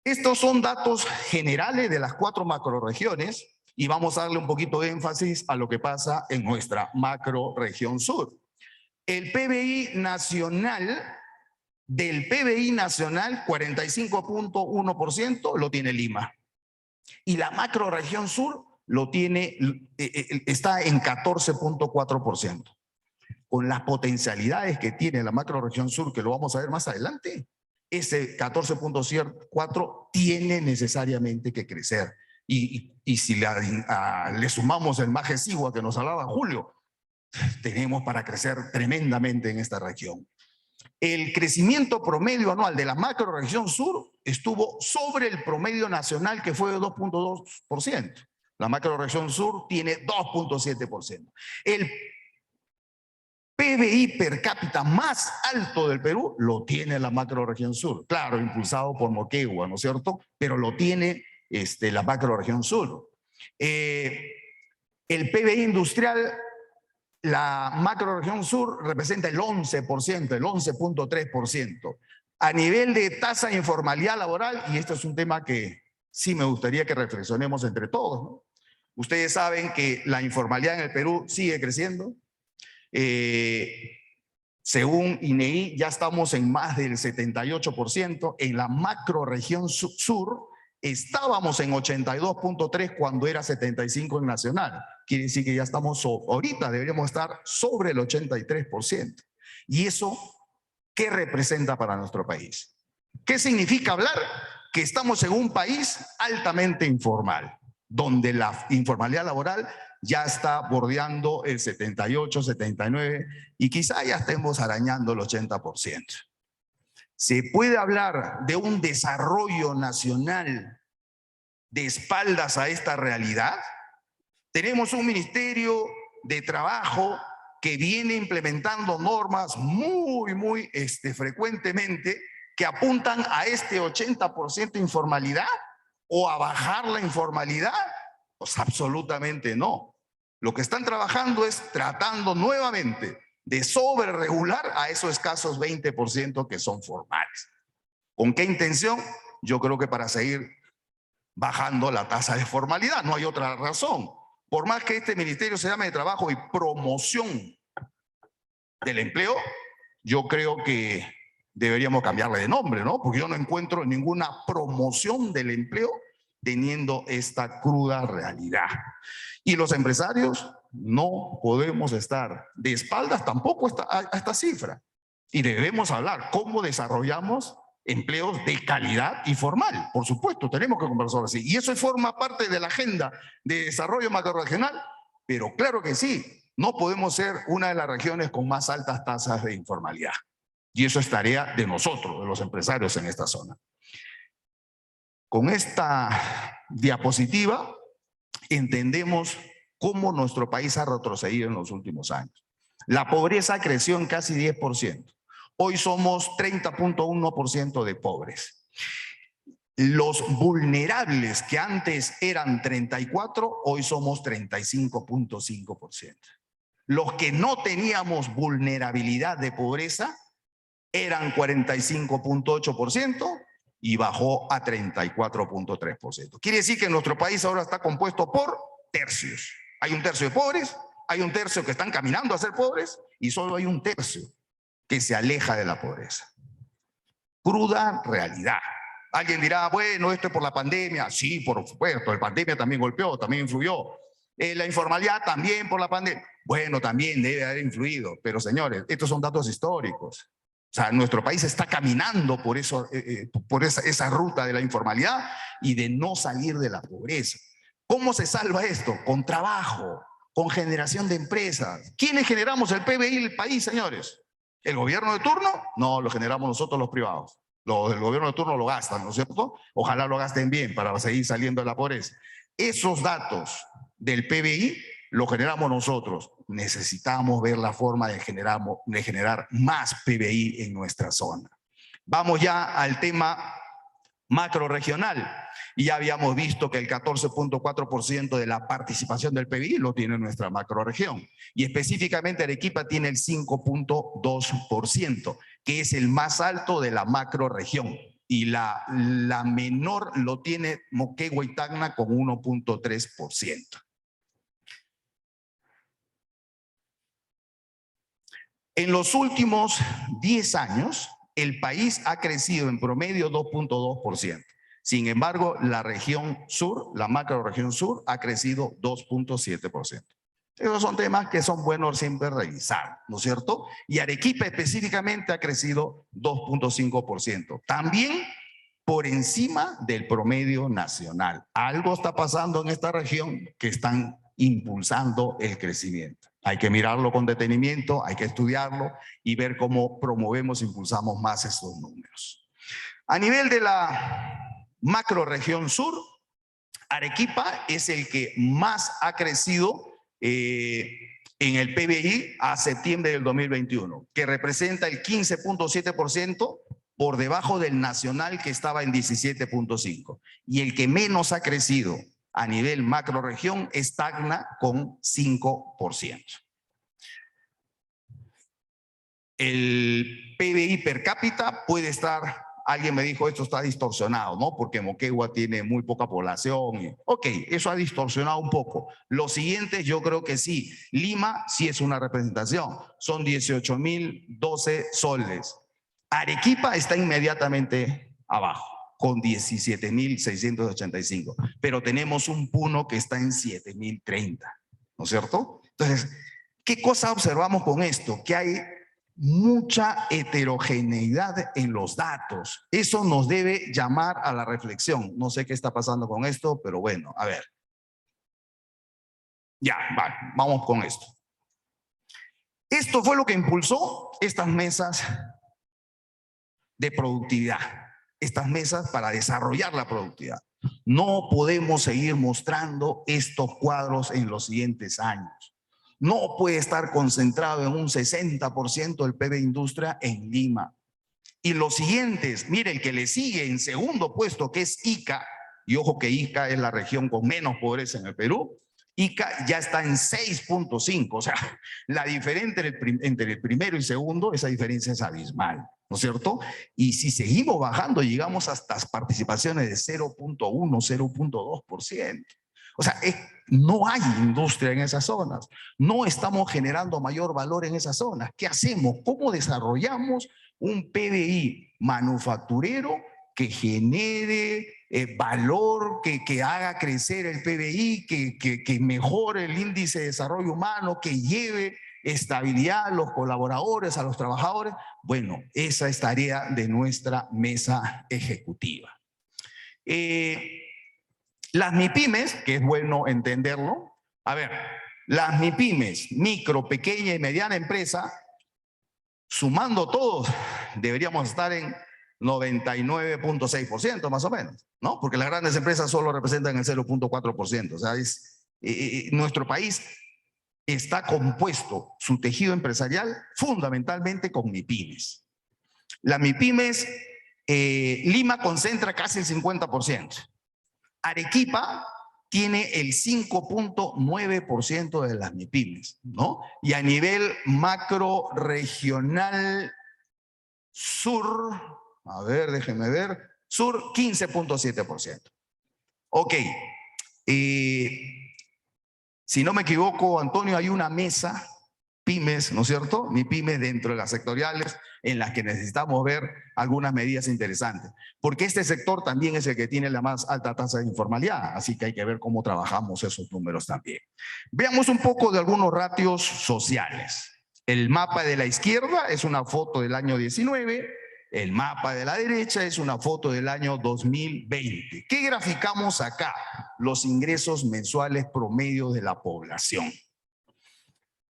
Estos son datos generales de las 4 macroregiones y vamos a darle un poquito de énfasis a lo que pasa en nuestra macroregión sur. El PBI nacional, del PBI nacional, 45.1% lo tiene Lima. Y la macroregión sur lo tiene, está en 14.4%. Con las potencialidades que tiene la macroregión sur, que lo vamos a ver más adelante, ese 14.4 tiene necesariamente que crecer. Y si le sumamos el Maje Sigua que nos hablaba Julio, tenemos para crecer tremendamente en esta región. el crecimiento promedio anual de la macrorregión sur estuvo sobre el promedio nacional, que fue de 2.2%. La macrorregión sur tiene 2.7%. El PBI per cápita más alto del Perú lo tiene la macrorregión sur. Claro, impulsado por Moquegua, ¿no es cierto? Pero lo tiene la macrorregión sur. El PBI industrial, la macrorregión sur representa el 11%, el 11.3%. A nivel de tasa de informalidad laboral, y esto es un tema que sí me gustaría que reflexionemos entre todos, ¿no? Ustedes saben que la informalidad en el Perú sigue creciendo. Según INEI, ya estamos en más del 78%. En la macrorregión sur estábamos en 82.3 cuando era 75 en nacional. Quiere decir que ya estamos, ahorita deberíamos estar sobre el 83%. ¿Y eso qué representa para nuestro país? ¿Qué significa hablar? Que estamos en un país altamente informal, donde la informalidad laboral ya está bordeando el 78, 79 y quizá ya estemos arañando el 80%. ¿Se puede hablar de un desarrollo nacional de espaldas a esta realidad? Tenemos un Ministerio de Trabajo que viene implementando normas muy frecuentemente que apuntan a este 80% de informalidad o a bajar la informalidad. Pues absolutamente no. Lo que están trabajando es tratando nuevamente de sobreregular a esos escasos 20% que son formales. ¿Con qué intención? Yo creo que para seguir bajando la tasa de formalidad, no hay otra razón. Por más que este ministerio se llame de Trabajo y Promoción del Empleo, yo creo que deberíamos cambiarle de nombre, ¿no? Porque yo no encuentro ninguna promoción del empleo teniendo esta cruda realidad. Y los empresarios no podemos estar de espaldas tampoco a esta cifra. Y debemos hablar cómo desarrollamos empleos de calidad y formal. Por supuesto, tenemos que conversar así. Y eso forma parte de la agenda de desarrollo macrorregional, pero claro que sí, no podemos ser una de las regiones con más altas tasas de informalidad. Y eso es tarea de nosotros, de los empresarios en esta zona. Con esta diapositiva entendemos cómo nuestro país ha retrocedido en los últimos años. La pobreza creció en casi 10%. Hoy somos 30.1% de pobres. Los vulnerables, que antes eran 34, hoy somos 35.5%. Los que no teníamos vulnerabilidad de pobreza eran 45.8% y bajó a 34.3%. Quiere decir que nuestro país ahora está compuesto por tercios. Hay un tercio de pobres, hay un tercio que están caminando a ser pobres y solo hay un tercio que se aleja de la pobreza. Cruda realidad. Alguien dirá, bueno, esto es por la pandemia. Sí, por supuesto, la pandemia también golpeó, también influyó. La informalidad también por la pandemia. Bueno, también debe haber influido, pero señores, estos son datos históricos. O sea, nuestro país está caminando por esa ruta de la informalidad y de no salir de la pobreza. ¿Cómo se salva esto? Con trabajo, con generación de empresas. ¿Quiénes generamos el PBI del país, señores? ¿El gobierno de turno? No, lo generamos nosotros los privados. Los del gobierno de turno lo gastan, ¿no es cierto? Ojalá lo gasten bien para seguir saliendo de la pobreza. Esos datos del PBI lo generamos nosotros. Necesitamos ver la forma de generar más PBI en nuestra zona. Vamos ya al tema macrorregional. Y ya habíamos visto que el 14.4% de la participación del PBI lo tiene nuestra macrorregión. Y específicamente Arequipa tiene el 5.2%, que es el más alto de la macrorregión. Y la menor lo tiene Moquegua y Tacna con 1.3%. En los últimos 10 años, el país ha crecido en promedio 2.2%. Sin embargo, la región sur, la macrorregión sur, ha crecido 2.7%. Esos son temas que son buenos siempre revisar, ¿no es cierto? Y Arequipa específicamente ha crecido 2.5%. También por encima del promedio nacional. Algo está pasando en esta región que están impulsando el crecimiento. Hay que mirarlo con detenimiento, hay que estudiarlo y ver cómo promovemos e impulsamos más estos números. A nivel de la macrorregión sur, Arequipa es el que más ha crecido en el PBI a septiembre del 2021, que representa el 15.7% por debajo del nacional que estaba en 17.5%. Y el que menos ha crecido a nivel macrorregión estagna con 5%. El PBI per cápita puede estar, alguien me dijo esto está distorsionado, ¿no? Porque Moquegua tiene muy poca población. Ok, eso ha distorsionado un poco. Los siguientes yo creo que sí. Lima sí es una representación, son 18.012 soles. Arequipa está inmediatamente abajo, con 17.685, pero tenemos un Puno que está en 7.030, ¿no es cierto? Entonces, ¿qué cosa observamos con esto? Que hay mucha heterogeneidad en los datos. Eso nos debe llamar a la reflexión. No sé qué está pasando con esto, pero bueno, a ver. Ya, vale, vamos con esto. Esto fue lo que impulsó estas mesas de productividad, estas mesas para desarrollar la productividad. No podemos seguir mostrando estos cuadros en los siguientes años. No puede estar concentrado en un 60% del PIB de industria en Lima. Y los siguientes, mire, el que le sigue en segundo puesto, que es Ica, y ojo que Ica es la región con menos pobreza en el Perú, Ica ya está en 6.5, o sea, la diferencia entre el primero y segundo, esa diferencia es abismal, ¿no es cierto? Y si seguimos bajando, llegamos hasta participaciones de 0.1, 0.2%. O sea, no hay industria en esas zonas, no estamos generando mayor valor en esas zonas. ¿Qué hacemos? ¿Cómo desarrollamos un PBI manufacturero que genere valor, que haga crecer el PBI, que mejore el índice de desarrollo humano, que lleve estabilidad a los colaboradores, a los trabajadores? Bueno, esa es tarea de nuestra mesa ejecutiva. Las MIPYMES, que es bueno entenderlo, a ver, las MIPYMES, micro, pequeña y mediana empresa, sumando todos, deberíamos estar en 99.6% más o menos, ¿no? Porque las grandes empresas solo representan el 0.4%. O sea, nuestro país está compuesto, su tejido empresarial, fundamentalmente con MIPYMES. Las MIPYMES, Lima concentra casi el 50%. Arequipa tiene el 5.9% de las MIPYMES, ¿no? Y a nivel macro regional sur, a ver, déjenme ver, sur 15.7%. Ok, si no me equivoco, Antonio, hay una mesa pymes, ¿no es cierto? MIPYMES dentro de las sectoriales en las que necesitamos ver algunas medidas interesantes. Porque este sector también es el que tiene la más alta tasa de informalidad, así que hay que ver cómo trabajamos esos números también. Veamos un poco de algunos ratios sociales. El mapa de la izquierda es una foto del año 19, el mapa de la derecha es una foto del año 2020. ¿Qué graficamos acá? Los ingresos mensuales promedio de la población.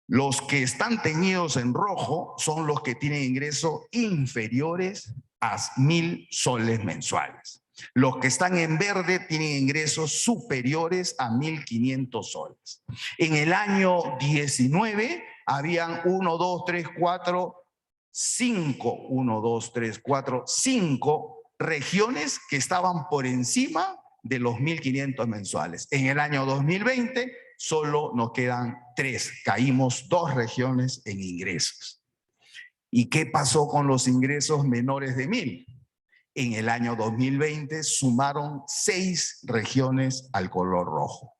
Los que están teñidos en rojo son los que tienen ingresos inferiores a 1.000 soles mensuales. Los que están en verde tienen ingresos superiores a 1.500 soles. En el año 19 habían 5 regiones que estaban por encima de los 1.500 mensuales. En el año 2020 solo nos quedan 3, caímos 2 regiones en ingresos. ¿Y qué pasó con los ingresos menores de 1.000? En el año 2020 sumaron 6 regiones al color rojo.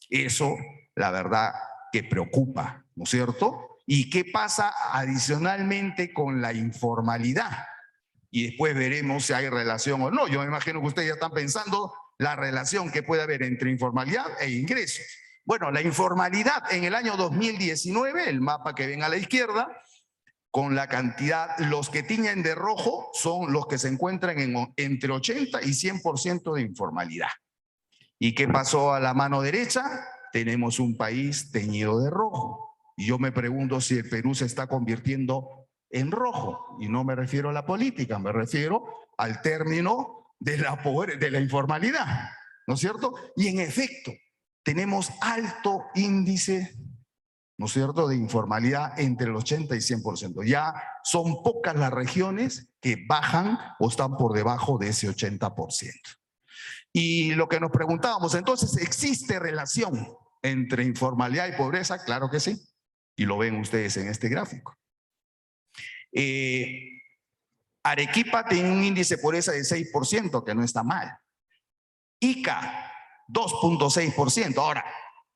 Eso, la verdad, que preocupa, ¿no es cierto? ¿Y qué pasa adicionalmente con la informalidad? Y después veremos si hay relación o no. Yo me imagino que ustedes ya están pensando la relación que puede haber entre informalidad e ingresos. Bueno, la informalidad en el año 2019, el mapa que ven a la izquierda, con la cantidad, los que tiñen de rojo son los que se encuentran entre 80 y 100% de informalidad. ¿Y qué pasó a la mano derecha? Tenemos un país teñido de rojo. Y yo me pregunto si el Perú se está convirtiendo en rojo. Y no me refiero a la política, me refiero al término de la informalidad, ¿no es cierto? Y en efecto, tenemos alto índice, ¿no es cierto?, de informalidad entre el 80 y 100%. Ya son pocas las regiones que bajan o están por debajo de ese 80%. Y lo que nos preguntábamos, entonces, ¿existe relación entre informalidad y pobreza? Claro que sí. Y lo ven ustedes en este gráfico. Arequipa tiene un índice de pobreza de 6%, que no está mal. Ica, 2.6%. Ahora,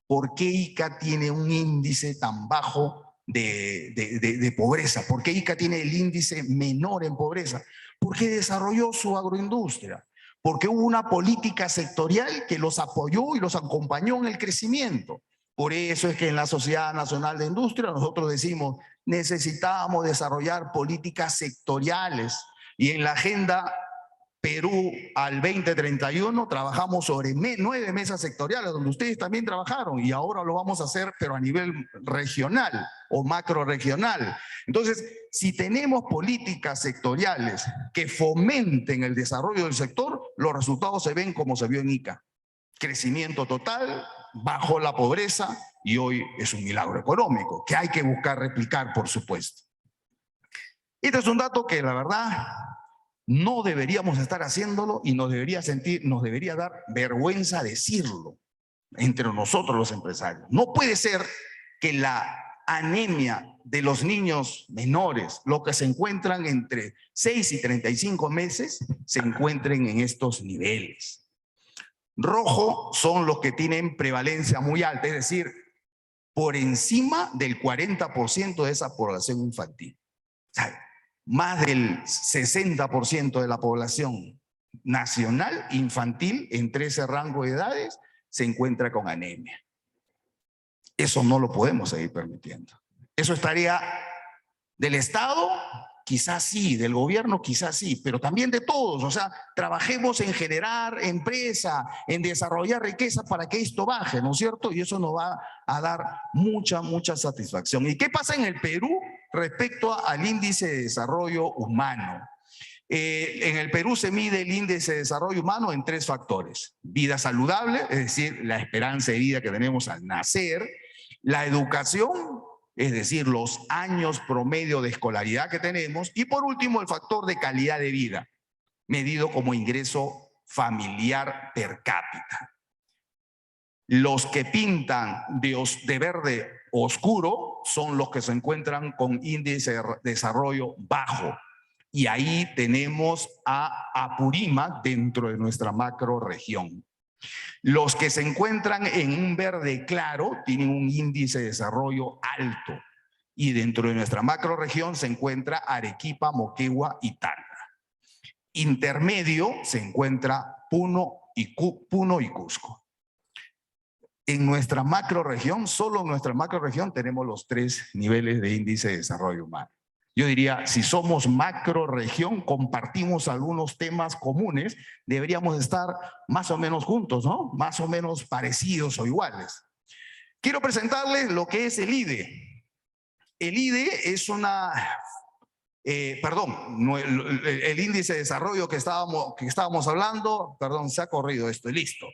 ¿por qué Ica tiene un índice tan bajo de pobreza? ¿Por qué Ica tiene el índice menor en pobreza? Porque desarrolló su agroindustria, porque hubo una política sectorial que los apoyó y los acompañó en el crecimiento. Por eso es que en la Sociedad Nacional de Industria nosotros decimos, necesitamos desarrollar políticas sectoriales, y en la Agenda Perú al 2031 trabajamos sobre 9 mesas sectoriales, donde ustedes también trabajaron, y ahora lo vamos a hacer, pero a nivel regional o macro regional. Entonces, si tenemos políticas sectoriales que fomenten el desarrollo del sector, los resultados se ven como se vio en Ica. Crecimiento total, bajó la pobreza, y hoy es un milagro económico que hay que buscar replicar, por supuesto. Este es un dato que la verdad no deberíamos estar haciéndolo, y nos debería dar vergüenza decirlo entre nosotros los empresarios. No puede ser que la anemia de los niños menores, los que se encuentran entre 6 y 35 meses, se encuentren en estos niveles. Rojo son los que tienen prevalencia muy alta, es decir, por encima del 40% de esa población infantil. O sea, más del 60% de la población nacional infantil entre ese rango de edades se encuentra con anemia. Eso no lo podemos seguir permitiendo. Eso es tarea del Estado, quizás sí, del gobierno quizás sí, pero también de todos. O sea, trabajemos en generar empresa, en desarrollar riqueza para que esto baje, ¿no es cierto? Y eso nos va a dar mucha satisfacción. ¿Y qué pasa en el Perú respecto al índice de desarrollo humano? En el Perú se mide el índice de desarrollo humano en 3 factores. Vida saludable, es decir, la esperanza de vida que tenemos al nacer. La educación, es decir, los años promedio de escolaridad que tenemos. Y por último, el factor de calidad de vida, medido como ingreso familiar per cápita. Los que pintan de verde oscuro son los que se encuentran con índice de desarrollo bajo. Y ahí tenemos a Apurímac dentro de nuestra macrorregión. Los que se encuentran en un verde claro tienen un índice de desarrollo alto. Y dentro de nuestra macrorregión se encuentra Arequipa, Moquegua y Tacna. Intermedio se encuentra Puno y Cusco. En nuestra macrorregión, solo en nuestra macrorregión tenemos los 3 niveles de índice de desarrollo humano. Yo diría, si somos macrorregión, compartimos algunos temas comunes, deberíamos estar más o menos juntos, ¿no? Más o menos parecidos o iguales. Quiero presentarles lo que es el IDE. El IDE es el índice de desarrollo que estábamos hablando, se ha corrido esto, listo.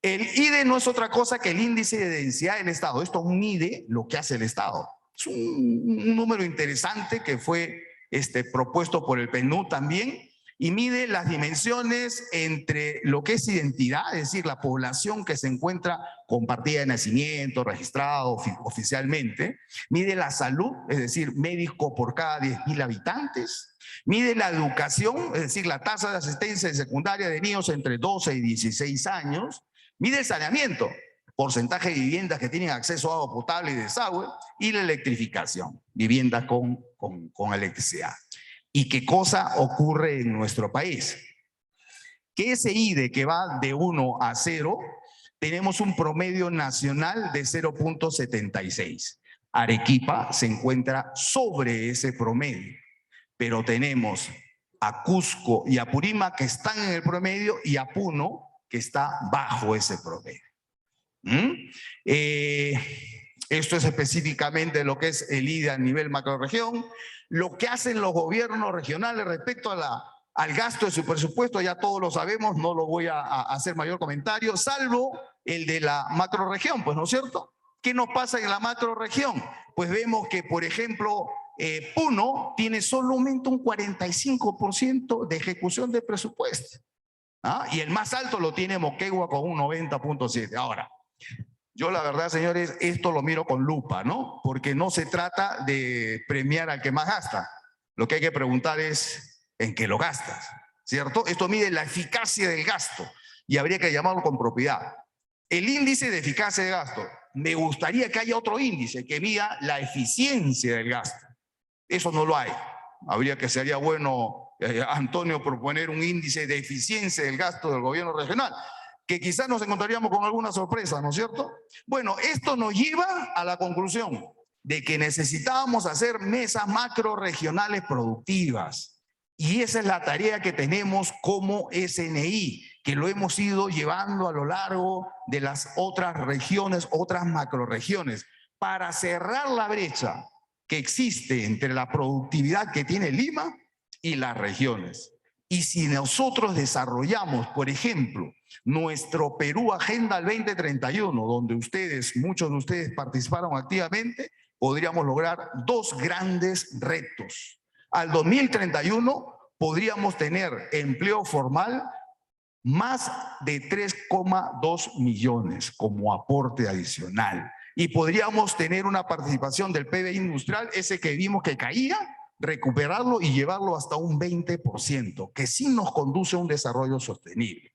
El IDE no es otra cosa que el índice de densidad del Estado. Esto mide lo que hace el Estado. Es un número interesante que fue propuesto por el PNUD también, y mide las dimensiones entre lo que es identidad, es decir, la población que se encuentra con partida de nacimiento, registrado oficialmente, mide la salud, es decir, médico por cada 10.000 habitantes, mide la educación, es decir, la tasa de asistencia de secundaria de niños entre 12 y 16 años, mide el saneamiento, porcentaje de viviendas que tienen acceso a agua potable y desagüe, y la electrificación, viviendas con electricidad. ¿Y qué cosa ocurre en nuestro país? Que ese IDE que va de 1 a 0, tenemos un promedio nacional de 0.76. Arequipa se encuentra sobre ese promedio, pero tenemos a Cusco y a Apurímac que están en el promedio, y a Puno que está bajo ese promedio. Esto es específicamente lo que es el IDE a nivel macrorregión. Lo que hacen los gobiernos regionales respecto al gasto de su presupuesto, ya todos lo sabemos, no lo voy a hacer mayor comentario, salvo el de la macrorregión, pues, ¿no es cierto? ¿Qué nos pasa en la macrorregión? Pues vemos que, por ejemplo, Puno tiene solamente un 45% de ejecución de presupuesto. ¿Ah? Y el más alto lo tiene Moquegua con un 90.7. Ahora, yo la verdad, señores, esto lo miro con lupa, ¿no? Porque no se trata de premiar al que más gasta. Lo que hay que preguntar es en qué lo gastas, ¿cierto? Esto mide la eficacia del gasto y habría que llamarlo con propiedad. El índice de eficacia de gasto. Me gustaría que haya otro índice que mida la eficiencia del gasto. Eso no lo hay. Sería bueno, Antonio, proponer un índice de eficiencia del gasto del gobierno regional, que quizás nos encontraríamos con alguna sorpresa, ¿no es cierto? Bueno, esto nos lleva a la conclusión de que necesitábamos hacer mesas macrorregionales productivas. Y esa es la tarea que tenemos como SNI, que lo hemos ido llevando a lo largo de las otras regiones, otras macrorregiones, para cerrar la brecha que existe entre la productividad que tiene Lima y las regiones. Y si nosotros desarrollamos, por ejemplo, nuestro Perú Agenda al 2031, donde muchos de ustedes participaron activamente, podríamos lograr dos grandes retos. Al 2031 podríamos tener empleo formal más de 3,2 millones como aporte adicional. Y podríamos tener una participación del PBI industrial, ese que vimos que caía, recuperarlo y llevarlo hasta un 20%, que sí nos conduce a un desarrollo sostenible.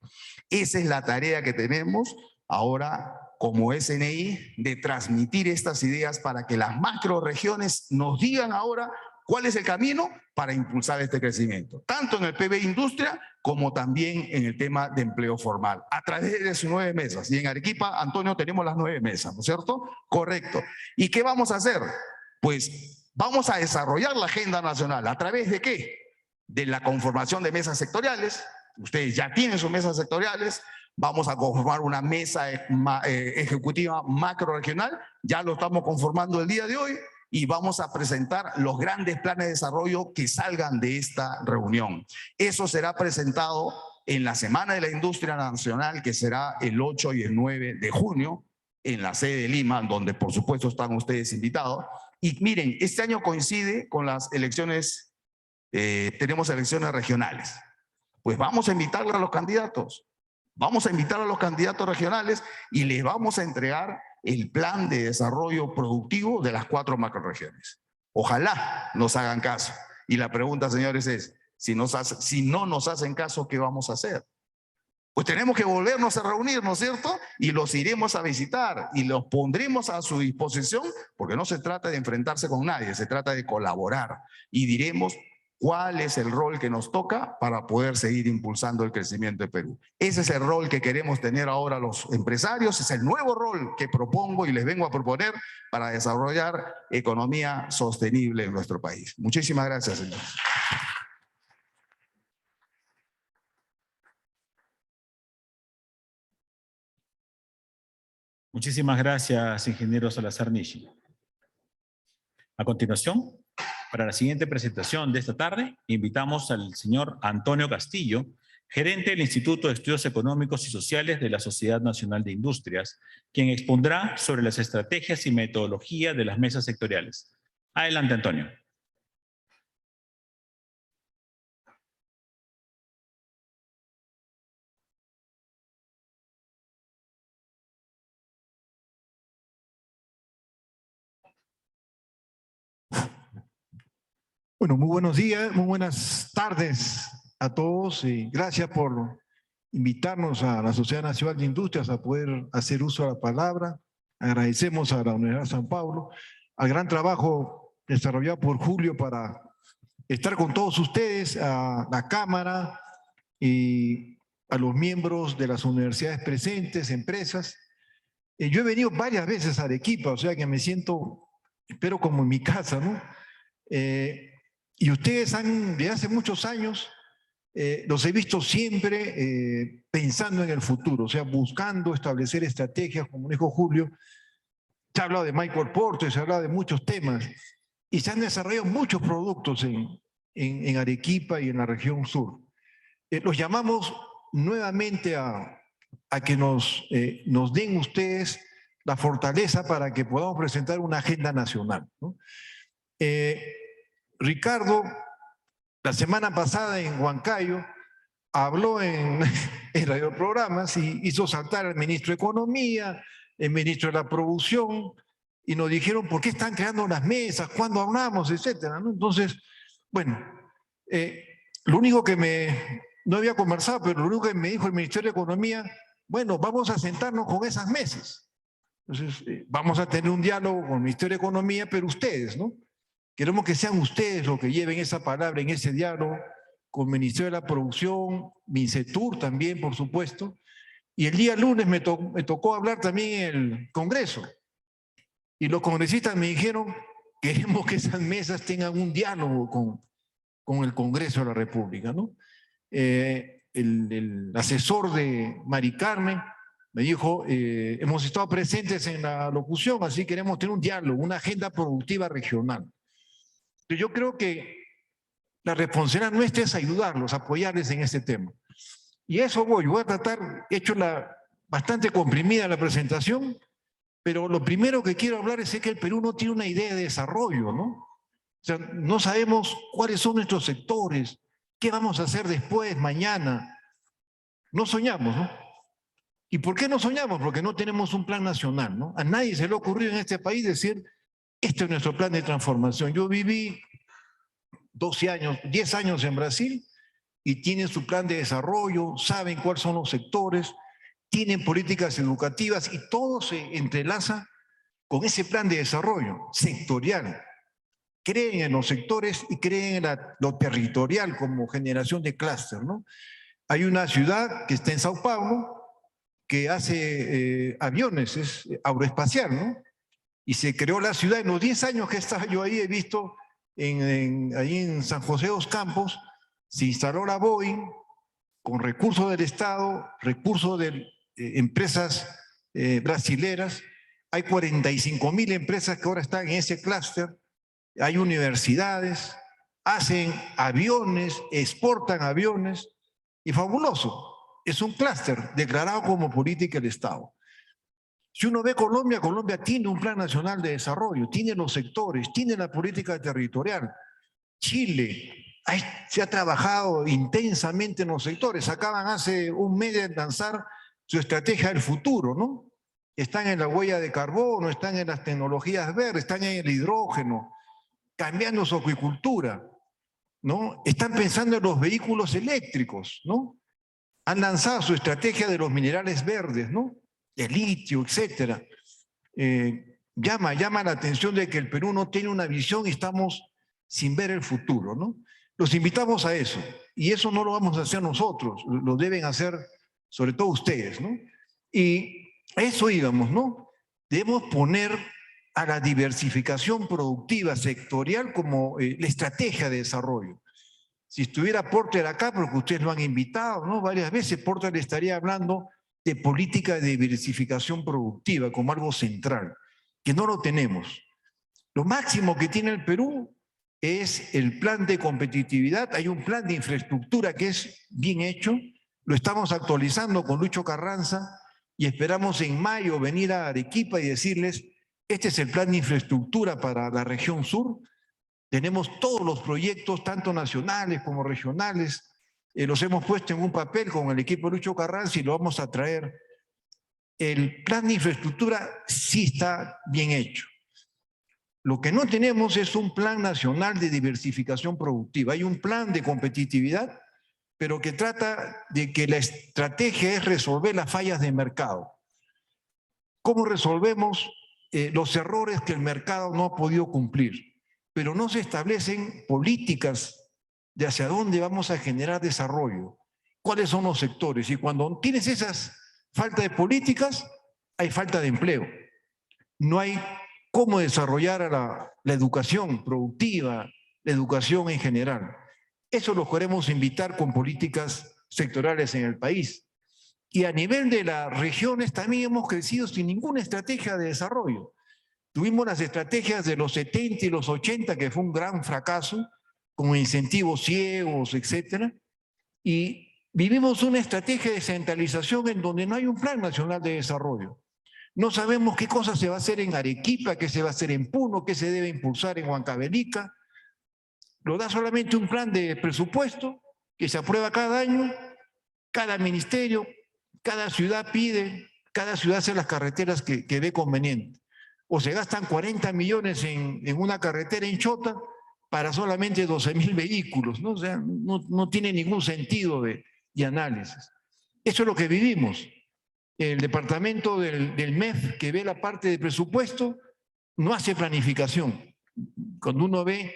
Esa es la tarea que tenemos ahora como SNI, de transmitir estas ideas para que las macroregiones nos digan ahora cuál es el camino para impulsar este crecimiento, tanto en el PBI industria como también en el tema de empleo formal, a través de sus 9 mesas. Y en Arequipa, Antonio, tenemos las 9 mesas, ¿no es cierto? Correcto. ¿Y qué vamos a hacer? Pues vamos a desarrollar la agenda nacional. ¿A través de qué? De la conformación de mesas sectoriales. Ustedes ya tienen sus mesas sectoriales. Vamos a conformar una mesa ejecutiva macrorregional. Ya lo estamos conformando el día de hoy. Y vamos a presentar los grandes planes de desarrollo que salgan de esta reunión. Eso será presentado en la Semana de la Industria Nacional, que será el 8 y el 9 de junio, en la sede de Lima, donde por supuesto están ustedes invitados. Y miren, este año coincide con las elecciones, tenemos elecciones regionales. Pues vamos a invitarle a los candidatos. Vamos a invitar a los candidatos regionales y les vamos a entregar el plan de desarrollo productivo de las 4 macrorregiones. Ojalá nos hagan caso. Y la pregunta, señores, es, si no nos hacen caso, ¿qué vamos a hacer? Pues tenemos que volvernos a reunir, ¿no es cierto? Y los iremos a visitar y los pondremos a su disposición, porque no se trata de enfrentarse con nadie, se trata de colaborar. Y diremos cuál es el rol que nos toca para poder seguir impulsando el crecimiento de Perú. Ese es el rol que queremos tener ahora los empresarios, es el nuevo rol que propongo y les vengo a proponer para desarrollar economía sostenible en nuestro país. Muchísimas gracias, señores. Muchísimas gracias, ingeniero Salazar Nishi. A continuación, para la siguiente presentación de esta tarde, invitamos al señor Antonio Castillo, gerente del Instituto de Estudios Económicos y Sociales de la Sociedad Nacional de Industrias, quien expondrá sobre las estrategias y metodología de las mesas sectoriales. Adelante, Antonio. Bueno, muy buenos días, muy buenas tardes a todos y gracias por invitarnos a la Sociedad Nacional de Industrias a poder hacer uso de la palabra. Agradecemos a la Universidad de San Pablo, al gran trabajo desarrollado por Julio para estar con todos ustedes, a la Cámara y a los miembros de las universidades presentes, empresas. Yo he venido varias veces a Arequipa, o sea que me siento, espero como en mi casa, ¿no? Y ustedes desde hace muchos años, los he visto siempre pensando en el futuro, o sea, buscando establecer estrategias, como dijo Julio, Se ha hablado de Michael Porter, se ha hablado de muchos temas y se han desarrollado muchos productos en Arequipa y en la región sur. Los llamamos nuevamente a que nos den ustedes la fortaleza para que podamos presentar una agenda nacional, ¿no? Ricardo, la semana pasada en Huancayo, habló en radioprogramas y hizo saltar al ministro de Economía, el ministro de la Producción, y nos dijeron por qué están creando las mesas, cuándo hablamos, etcétera, ¿no? Entonces, bueno, lo único que no había conversado, pero lo único que me dijo el Ministerio de Economía, bueno, vamos a sentarnos con esas mesas. Entonces, vamos a tener un diálogo con el Ministerio de Economía, pero ustedes, ¿no? Queremos que sean ustedes los que lleven esa palabra en ese diálogo con el Ministerio de la Producción, Mincetur también, por supuesto. Y el día lunes me tocó hablar también en el Congreso. Y los congresistas me dijeron, queremos que esas mesas tengan un diálogo con el Congreso de la República, ¿no? El asesor de Mari Carmen me dijo, hemos estado presentes en la locución, así queremos tener un diálogo, una agenda productiva regional. Yo creo que la responsabilidad nuestra es ayudarlos, apoyarles en este tema. Y eso voy a tratar, he hecho bastante comprimida la presentación, pero lo primero que quiero hablar es que el Perú no tiene una idea de desarrollo, ¿no? O sea, no sabemos cuáles son nuestros sectores, qué vamos a hacer después, mañana. No soñamos, ¿no? ¿Y por qué no soñamos? Porque no tenemos un plan nacional, ¿no? A nadie se le ha ocurrido en este país decir, este es nuestro plan de transformación. Yo viví 12 años, 10 años en Brasil y tienen su plan de desarrollo, saben cuáles son los sectores, tienen políticas educativas y todo se entrelaza con ese plan de desarrollo sectorial. Creen en los sectores y creen en lo territorial como generación de clúster, ¿no? Hay una ciudad que está en Sao Paulo que hace aviones, es aeroespacial, ¿no? Y se creó la ciudad. En los 10 años que estaba yo ahí, he visto ahí en San José de los Campos, se instaló la Boeing con recursos del Estado, recursos de empresas brasileras. Hay 45.000 empresas que ahora están en ese clúster. Hay universidades, hacen aviones, exportan aviones, y fabuloso. Es un clúster declarado como política del Estado. Si uno ve Colombia, Colombia tiene un plan nacional de desarrollo, tiene los sectores, tiene la política territorial. Chile, se ha trabajado intensamente en los sectores. Acaban hace un mes de lanzar su estrategia del futuro, ¿no? Están en la huella de carbono, están en las tecnologías verdes, están en el hidrógeno, cambiando su acuicultura, ¿no? Están pensando en los vehículos eléctricos, ¿no? Han lanzado su estrategia de los minerales verdes, ¿no? El litio, etcétera. Llama la atención de que el Perú no tiene una visión y estamos sin ver el futuro, ¿no? Los invitamos a eso, y eso no lo vamos a hacer nosotros, lo deben hacer sobre todo ustedes, ¿no? Y a eso íbamos, ¿no? Debemos poner a la diversificación productiva sectorial como la estrategia de desarrollo. Si estuviera Porter acá, porque ustedes lo han invitado, ¿no? Varias veces Porter le estaría hablando de política de diversificación productiva como algo central, que no lo tenemos. Lo máximo que tiene el Perú es el plan de competitividad. Hay un plan de infraestructura que es bien hecho, lo estamos actualizando con Lucho Carranza y esperamos en mayo venir a Arequipa y decirles, este es el plan de infraestructura para la región sur. Tenemos todos los proyectos, tanto nacionales como regionales, los hemos puesto en un papel con el equipo de Lucho Carranza y lo vamos a traer. El plan de infraestructura sí está bien hecho. Lo que no tenemos es un plan nacional de diversificación productiva. Hay un plan de competitividad, pero que trata de que la estrategia es resolver las fallas de mercado. ¿Cómo resolvemos los errores que el mercado no ha podido cumplir? Pero no se establecen políticas de hacia dónde vamos a generar desarrollo, cuáles son los sectores. Y cuando tienes esas falta de políticas, hay falta de empleo. No hay cómo desarrollar la educación productiva, la educación en general. Eso lo queremos invitar con políticas sectoriales en el país. Y a nivel de las regiones también hemos crecido sin ninguna estrategia de desarrollo. Tuvimos las estrategias de los 70 y los 80, que fue un gran fracaso, con incentivos ciegos, etcétera, y vivimos una estrategia de centralización en donde no hay un plan nacional de desarrollo. No sabemos qué cosa se va a hacer en Arequipa, qué se va a hacer en Puno, qué se debe impulsar en Huancavelica. Lo da solamente un plan de presupuesto que se aprueba cada año, cada ministerio, cada ciudad pide, cada ciudad hace las carreteras que ve conveniente. O se gastan 40 millones en una carretera en Chota para solamente 12.000 vehículos, ¿no? O sea, no tiene ningún sentido de análisis. Eso es lo que vivimos. El departamento del MEF, que ve la parte de presupuesto, no hace planificación. Cuando uno ve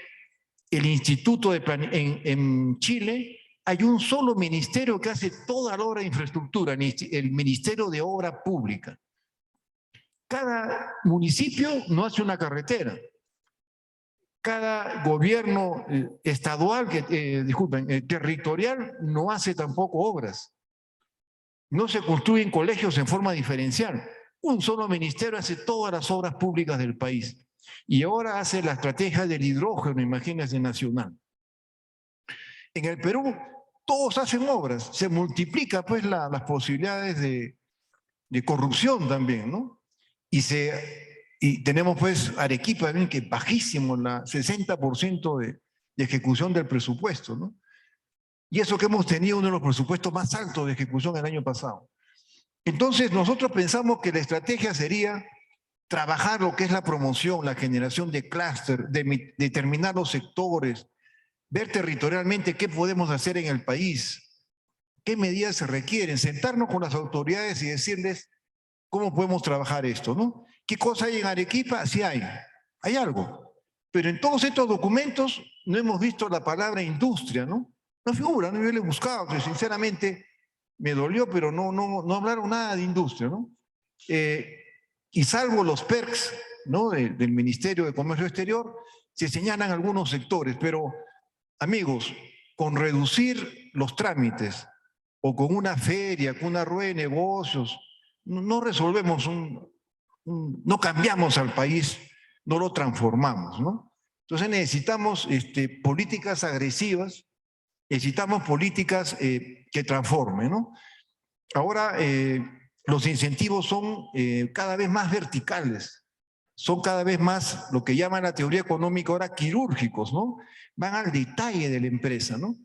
el instituto en Chile, hay un solo ministerio que hace toda la obra de infraestructura, el Ministerio de Obra Pública. Cada municipio no hace una carretera. Cada gobierno estadual, territorial, no hace tampoco obras. No se construyen colegios en forma diferencial. Un solo ministerio hace todas las obras públicas del país. Y ahora hace la estrategia del hidrógeno, imagínense, nacional. En el Perú, todos hacen obras. Se multiplica, pues, las posibilidades de corrupción también, ¿no? Y tenemos, pues, Arequipa, que es bajísimo, 60% de ejecución del presupuesto, ¿no? Y eso que hemos tenido uno de los presupuestos más altos de ejecución el año pasado. Entonces, nosotros pensamos que la estrategia sería trabajar lo que es la promoción, la generación de clúster, determinar los sectores, ver territorialmente qué podemos hacer en el país, qué medidas se requieren, sentarnos con las autoridades y decirles cómo podemos trabajar esto, ¿no? ¿Qué cosa hay en Arequipa? Sí hay algo. Pero en todos estos documentos no hemos visto la palabra industria, ¿no? No figura, ¿no? Yo le he buscado, que sinceramente me dolió, pero no hablaron nada de industria, ¿no? Y salvo los PERCs, ¿no? del Ministerio de Comercio Exterior, se señalan algunos sectores, pero amigos, con reducir los trámites o con una feria, con una rueda de negocios, no resolvemos no cambiamos al país, no lo transformamos, ¿no? Entonces necesitamos políticas agresivas, necesitamos políticas que transformen, ¿no? Ahora los incentivos son cada vez más verticales, son cada vez más lo que llaman la teoría económica ahora quirúrgicos, ¿no? Van al detalle de la empresa, ¿no?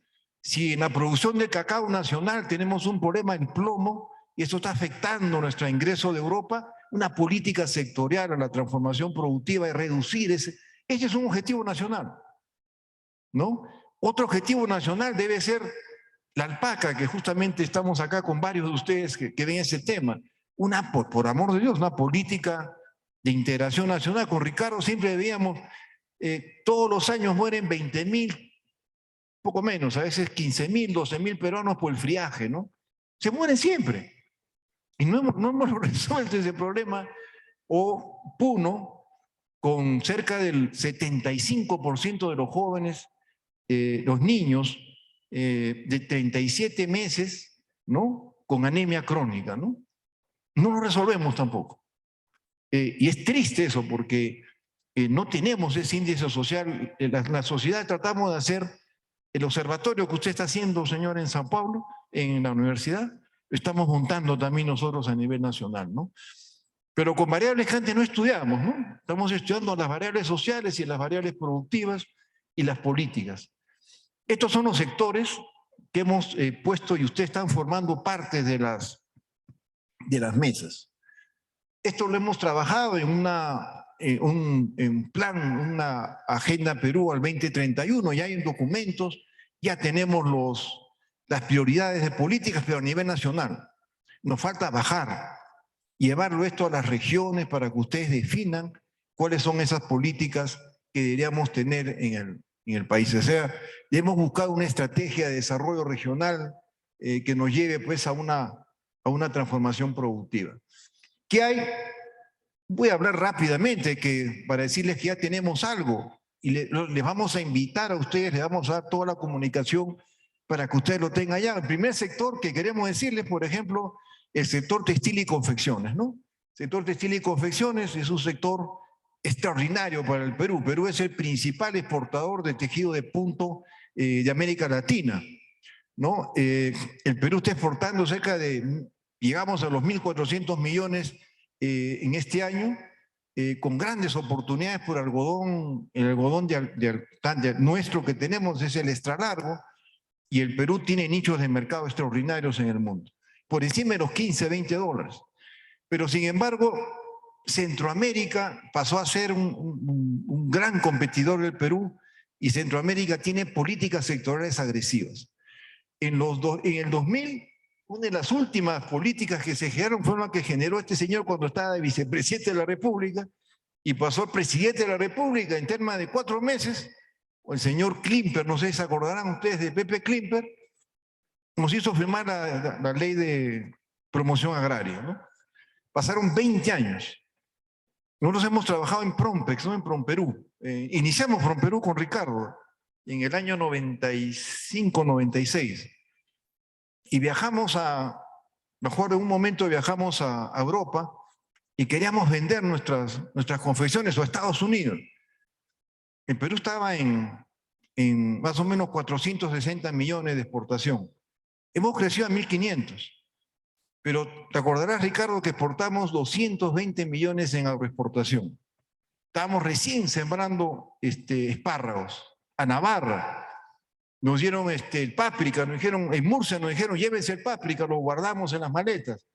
Si en la producción de cacao nacional tenemos un problema en plomo y eso está afectando nuestro ingreso de Europa, una política sectorial a la transformación productiva y reducir ese es un objetivo nacional, ¿no? Otro objetivo nacional debe ser la alpaca, que justamente estamos acá con varios de ustedes que ven ese tema. Por amor de Dios, una política de integración nacional. Con Ricardo siempre veíamos, todos los años mueren 20.000, poco menos, a veces 15.000, 12.000 peruanos por el friaje, ¿no? Se mueren siempre. Y no hemos resuelto ese problema. O Puno, con cerca del 75% de los jóvenes, los niños de 37 meses, ¿no? Con anemia crónica, ¿no? No lo resolvemos tampoco. Y es triste eso porque no tenemos ese índice social. La sociedad tratamos de hacer el observatorio que usted está haciendo, señor, en San Pablo, en la universidad, lo estamos montando también nosotros a nivel nacional, ¿no? Pero con variables que antes no estudiamos, ¿no? Estamos estudiando las variables sociales y las variables productivas y las políticas. Estos son los sectores que hemos puesto y ustedes están formando parte de las mesas. Esto lo hemos trabajado en un plan, una agenda Perú al 2031, ya hay documentos, ya tenemos las prioridades de políticas, pero a nivel nacional. Nos falta bajar, llevarlo esto a las regiones para que ustedes definan cuáles son esas políticas que deberíamos tener en el país. O sea, hemos buscado una estrategia de desarrollo regional que nos lleve pues a una transformación productiva. ¿Qué hay? Voy a hablar rápidamente para decirles que ya tenemos algo y les vamos a invitar a ustedes, les vamos a dar toda la comunicación para que ustedes lo tengan allá. El primer sector que queremos decirles, por ejemplo, el sector textil y confecciones, ¿no? El sector textil y confecciones es un sector extraordinario para el Perú. Perú es el principal exportador de tejido de punto de América Latina, ¿no? El Perú está exportando llegamos a los 1.400 millones en este año, con grandes oportunidades por algodón. El algodón nuestro que tenemos es el extra largo, y el Perú tiene nichos de mercado extraordinarios en el mundo, por encima de los 15, 20 dólares. Pero sin embargo, Centroamérica pasó a ser un gran competidor del Perú, y Centroamérica tiene políticas sectoriales agresivas. En el 2000, una de las últimas políticas que se generaron fue la que generó este señor cuando estaba de vicepresidente de la República y pasó al presidente de la República en temas de 4 meses, o el señor Klimper, no sé si se acordarán ustedes de Pepe Klimper, nos hizo firmar la ley de promoción agraria, ¿no? Pasaron 20 años. Nosotros hemos trabajado en Prompex, ¿no? En Promperú. Iniciamos Promperú con Ricardo en el año 95, 96. Y viajamos mejor en un momento viajamos a Europa y queríamos vender nuestras confecciones a Estados Unidos. El Perú estaba en más o menos 460 millones de exportación. Hemos crecido a 1.500. Pero te acordarás, Ricardo, que exportamos 220 millones en agroexportación. Estábamos recién sembrando espárragos a Navarra. Nos dieron el páprica, nos dijeron, en Murcia nos dijeron, llévense el páprica, lo guardamos en las maletas.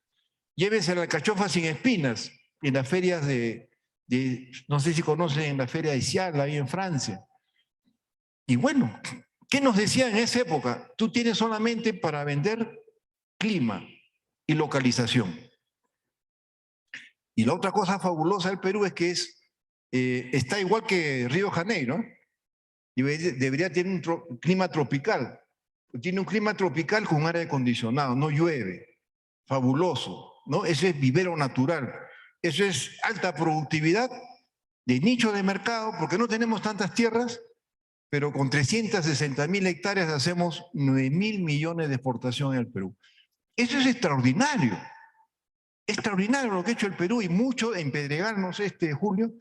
Llévense la alcachofa sin espinas, en las ferias no sé si conocen la feria de Ciala, ahí en Francia. Y bueno, ¿qué nos decían en esa época? Tú tienes solamente para vender clima y localización. Y la otra cosa fabulosa del Perú es que está igual que Río de Janeiro, y debería tener un clima tropical. Tiene un clima tropical con aire acondicionado, no llueve, fabuloso, ¿no? Eso es vivero natural, eso es alta productividad de nicho de mercado, porque no tenemos tantas tierras, pero con 360.000 hectáreas hacemos 9.000 millones de exportación en el Perú. Eso es extraordinario lo que ha hecho el Perú, y mucho en Pedregal, no sé, Julio,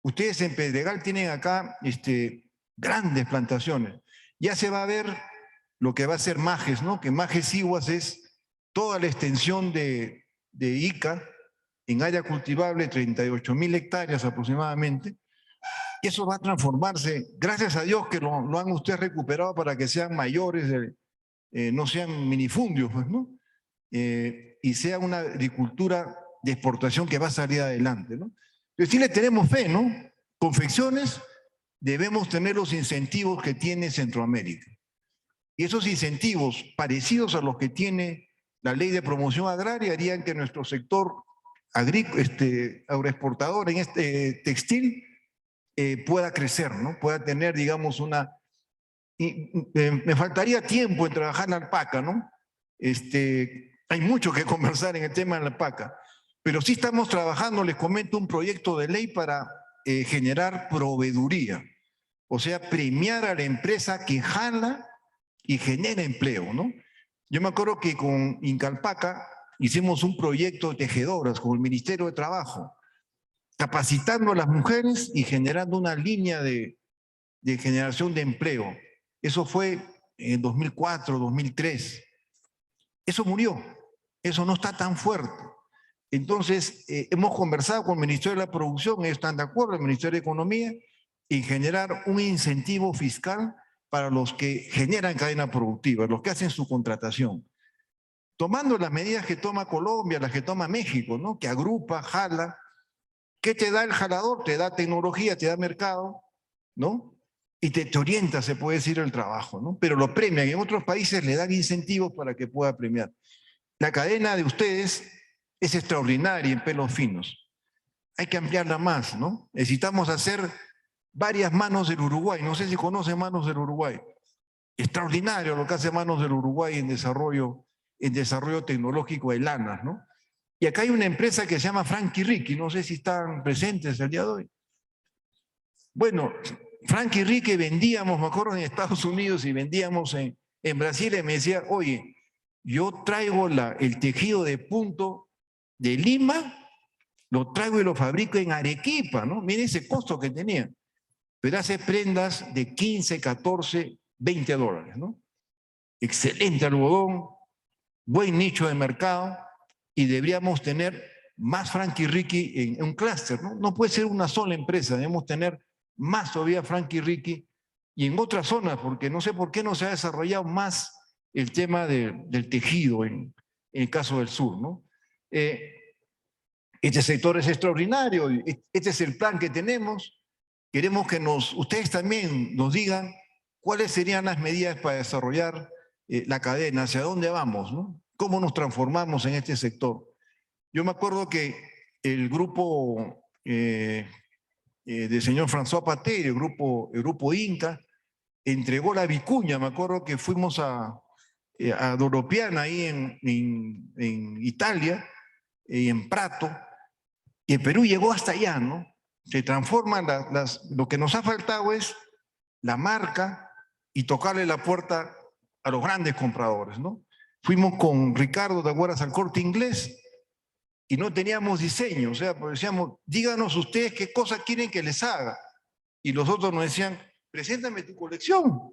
ustedes en Pedregal tienen acá grandes plantaciones. Ya se va a ver lo que va a ser Majes, ¿no? Que Majes Iguas es toda la extensión de Ica en área cultivable, 38.000 hectáreas aproximadamente. Y eso va a transformarse, gracias a Dios que lo han ustedes recuperado para que sean mayores, no sean minifundios, pues, ¿no? Y sea una agricultura de exportación que va a salir adelante, ¿no? Pero sí le tenemos fe, ¿no? Confecciones, debemos tener los incentivos que tiene Centroamérica. Y esos incentivos, parecidos a los que tiene la ley de promoción agraria, harían que nuestro sector agroexportador en textil pueda crecer, ¿no? Pueda tener, digamos, me faltaría tiempo en trabajar en la alpaca, ¿no? Hay mucho que conversar en el tema de la alpaca, pero sí estamos trabajando, les comento, un proyecto de ley para generar proveeduría, o sea, premiar a la empresa que jala y genera empleo, ¿no? Yo me acuerdo que con Incalpaca hicimos un proyecto de tejedoras con el Ministerio de Trabajo, capacitando a las mujeres y generando una línea de generación de empleo. Eso fue en 2004, 2003. Eso murió, eso no está tan fuerte. Entonces, hemos conversado con el Ministerio de la Producción, ellos están de acuerdo, el Ministerio de Economía, en generar un incentivo fiscal para los que generan cadena productiva, los que hacen su contratación. Tomando las medidas que toma Colombia, las que toma México, ¿no? Que agrupa, jala. ¿Qué te da el jalador? Te da tecnología, te da mercado, ¿no? Y te orienta, se puede decir, el trabajo, ¿no? Pero lo premian. En otros países le dan incentivos para que pueda premiar. La cadena de ustedes es extraordinaria en pelos finos. Hay que ampliarla más, ¿no? Necesitamos hacer varias Manos del Uruguay. No sé si conocen Manos del Uruguay. Extraordinario lo que hace Manos del Uruguay en desarrollo tecnológico de lanas, ¿no? Y acá hay una empresa que se llama Frankie Ricky, no sé si están presentes el día de hoy. Bueno, Frankie Ricky vendíamos, me acuerdo, en Estados Unidos y vendíamos en Brasil, y me decía, oye, yo traigo el tejido de punto de Lima lo traigo y lo fabrico en Arequipa, ¿no? Miren ese costo que tenía. Pero hace prendas de 15, 14, 20 dólares, ¿no? Excelente algodón, buen nicho de mercado, y deberíamos tener más Frankie Ricky en un clúster, ¿no? No puede ser una sola empresa, debemos tener más todavía Frankie Ricky y en otras zonas, porque no sé por qué no se ha desarrollado más el tema del tejido en el caso del sur, ¿no? Este sector es extraordinario, este es el plan que tenemos. Queremos que ustedes también nos digan cuáles serían las medidas para desarrollar la cadena, hacia dónde vamos, ¿no? Cómo nos transformamos en este sector. Yo me acuerdo que el grupo del señor François Paté, el grupo Inca, entregó la vicuña. Me acuerdo que fuimos a Doropiana, ahí en Italia, y en Prato, y el Perú llegó hasta allá, ¿no? Se transforman lo que nos ha faltado es la marca y tocarle la puerta a los grandes compradores, ¿no? Fuimos con Ricardo, ¿te acuerdas? Al Corte Inglés y no teníamos diseño, o sea, pues decíamos, díganos ustedes qué cosa quieren que les haga. Y los otros nos decían, preséntame tu colección.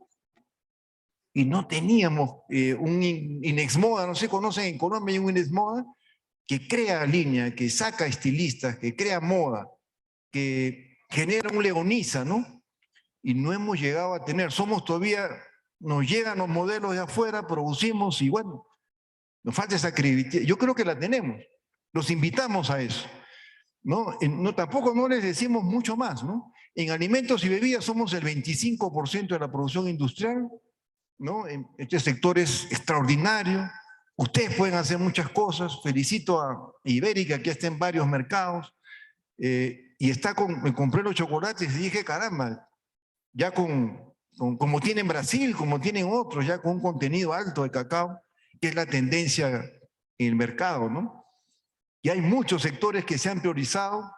Y no teníamos un Inexmoda, no sé, conocen en Colombia hay un Inexmoda que crea línea, que saca estilistas, que crea moda, que genera un Leonisa, ¿no? Y no hemos llegado a tener, somos todavía, nos llegan los modelos de afuera, producimos y bueno, nos falta esa credibilidad. Yo creo que la tenemos, los invitamos a eso, ¿no? Tampoco no les decimos mucho más, ¿no? En alimentos y bebidas somos el 25% de la producción industrial, ¿no? Este sector es extraordinario. Ustedes pueden hacer muchas cosas. Felicito a Ibérica, que está en varios mercados. Y me compré los chocolates y dije, caramba, ya como tienen Brasil, como tienen otros, ya con un contenido alto de cacao, que es la tendencia en el mercado, ¿no? Y hay muchos sectores que se han priorizado.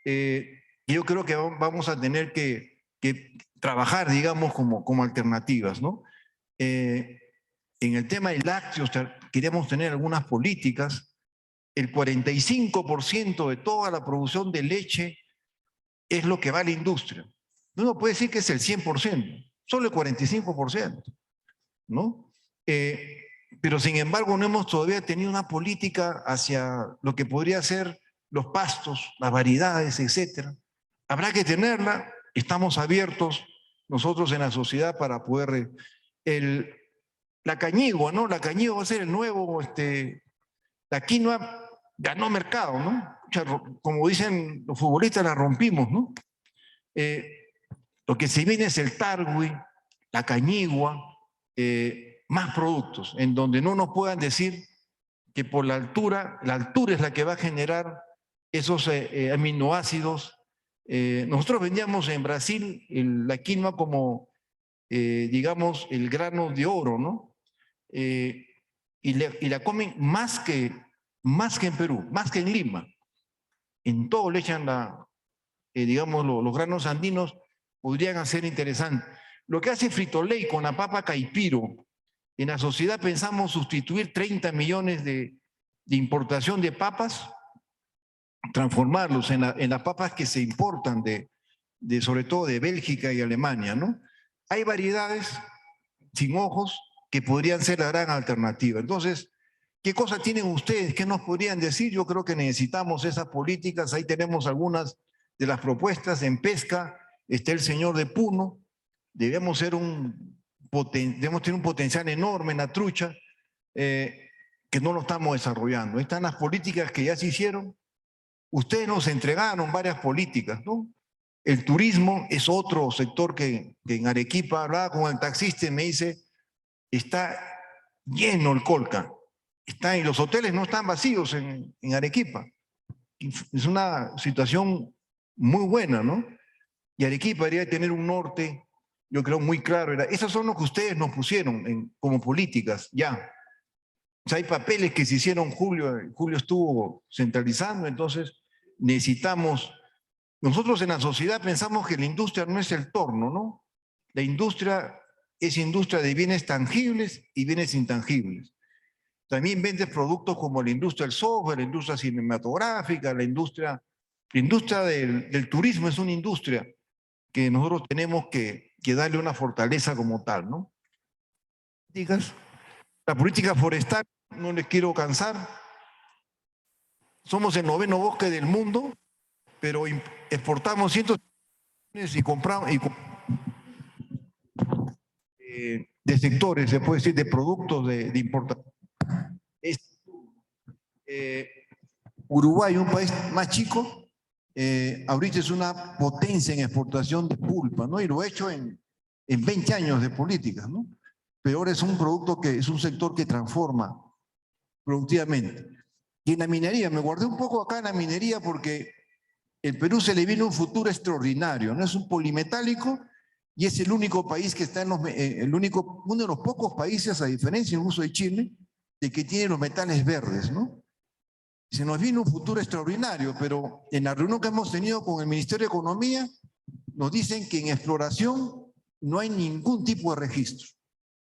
Y yo creo que vamos a tener que trabajar, digamos, como alternativas, ¿no? En el tema de lácteos queremos tener algunas políticas. El 45% de toda la producción de leche es lo que va a la industria. No puede decir que es el 100%, solo el 45%, ¿no? Pero sin embargo no hemos todavía tenido una política hacia lo que podría ser los pastos, las variedades, etc. Habrá que tenerla, estamos abiertos nosotros en la sociedad para poder... La cañigua, ¿no? La cañigua va a ser el nuevo, la quinoa ganó mercado, ¿no? O sea, como dicen los futbolistas, la rompimos, ¿no? Lo que se viene es el targui, la cañigua, más productos, en donde no nos puedan decir que por la altura es la que va a generar esos aminoácidos. Nosotros vendíamos en Brasil la quinoa como, digamos, el grano de oro, ¿no? Y la comen más que en Perú, más que en Lima. En todo le echan digamos, los granos andinos podrían ser interesantes. Lo que hace Frito-Lay con la papa caipiro, en la sociedad pensamos sustituir 30 millones de importación de papas, transformarlos en las papas que se importan sobre todo de Bélgica y Alemania, ¿no? Hay variedades sin ojos que podrían ser la gran alternativa. Entonces, ¿qué cosas tienen ustedes? ¿Qué nos podrían decir? Yo creo que necesitamos esas políticas. Ahí tenemos algunas de las propuestas. En pesca está el señor de Puno. Debemos tener un potencial enorme en la trucha que no lo estamos desarrollando. Están las políticas que ya se hicieron. Ustedes nos entregaron varias políticas, ¿no? El turismo es otro sector que en Arequipa, hablaba con el taxista y me dice, está lleno el Colca, y los hoteles no están vacíos en Arequipa. Es una situación muy buena, ¿no? Y Arequipa debería tener un norte, yo creo, muy claro. Esos son los que ustedes nos pusieron como políticas, ya. O sea, hay papeles que se hicieron, Julio estuvo centralizando, entonces necesitamos... Nosotros en la sociedad pensamos que la industria no es el torno, ¿no? La industria es industria de bienes tangibles y bienes intangibles. también vendes productos como la industria del software, la industria cinematográfica, la industria del turismo es una industria que nosotros tenemos que darle una fortaleza como tal, ¿no? La política forestal, no les quiero cansar, somos el 9º bosque del mundo, pero exportamos cientos y compramos de sectores, se puede decir, de productos de importación. Uruguay, un país más chico, ahorita es una potencia en exportación de pulpa, ¿no? Y lo ha hecho en 20 años de políticas, ¿no? Pero ahora es un producto que es un sector que transforma productivamente. Y en la minería, me guardé un poco acá en la minería porque el Perú se le viene un futuro extraordinario, ¿no? Es un polimetálico y es el único país que está en uno de los pocos países, a diferencia incluso de Chile, de que tiene los metales verdes, ¿no? Se nos viene un futuro extraordinario, pero en la reunión que hemos tenido con el Ministerio de Economía, nos dicen que en exploración no hay ningún tipo de registro.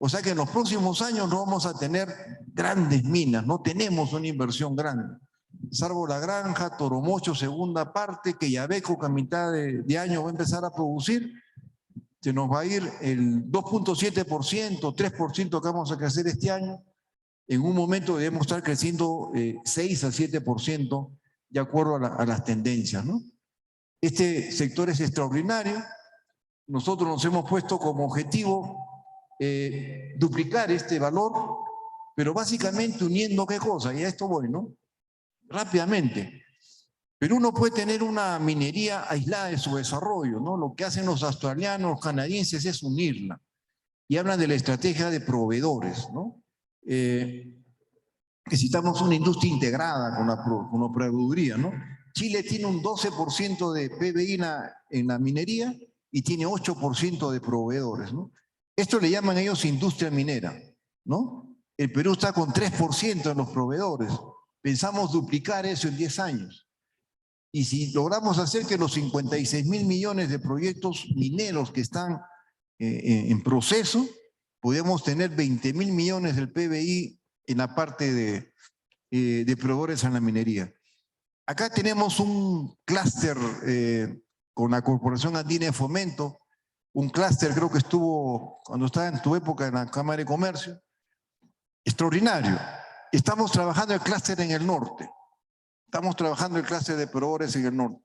O sea que en los próximos años no vamos a tener grandes minas, no tenemos una inversión grande. Salvo La Granja, Toromocho, segunda parte, que Yabeco, que a mitad de año va a empezar a producir, se nos va a ir el 2.7%, 3% que vamos a crecer este año. En un momento debemos estar creciendo 6 a 7% de acuerdo a las tendencias, ¿no? Este sector es extraordinario. Nosotros nos hemos puesto como objetivo duplicar este valor, pero básicamente uniendo ¿qué cosa? Y a esto voy, ¿no? Rápidamente. Pero uno puede tener una minería aislada de su desarrollo, ¿no? Lo que hacen los australianos, los canadienses es unirla. Y hablan de la estrategia de proveedores, ¿no? Necesitamos una industria integrada con la proveeduría, ¿no? Chile tiene un 12% de PBI en la minería y tiene 8% de proveedores, ¿no? Esto le llaman ellos industria minera, ¿no? El Perú está con 3% en los proveedores. Pensamos duplicar eso en 10 años. Y si logramos hacer que los 56.000 millones de proyectos mineros que están en proceso, podemos tener 20.000 millones del PBI en la parte de proveedores en la minería. Acá tenemos un clúster con la Corporación Andina de Fomento, un clúster creo que estuvo cuando estaba en tu época en la Cámara de Comercio, extraordinario. Estamos trabajando el clúster en el norte, estamos trabajando el clúster de proveedores en el norte.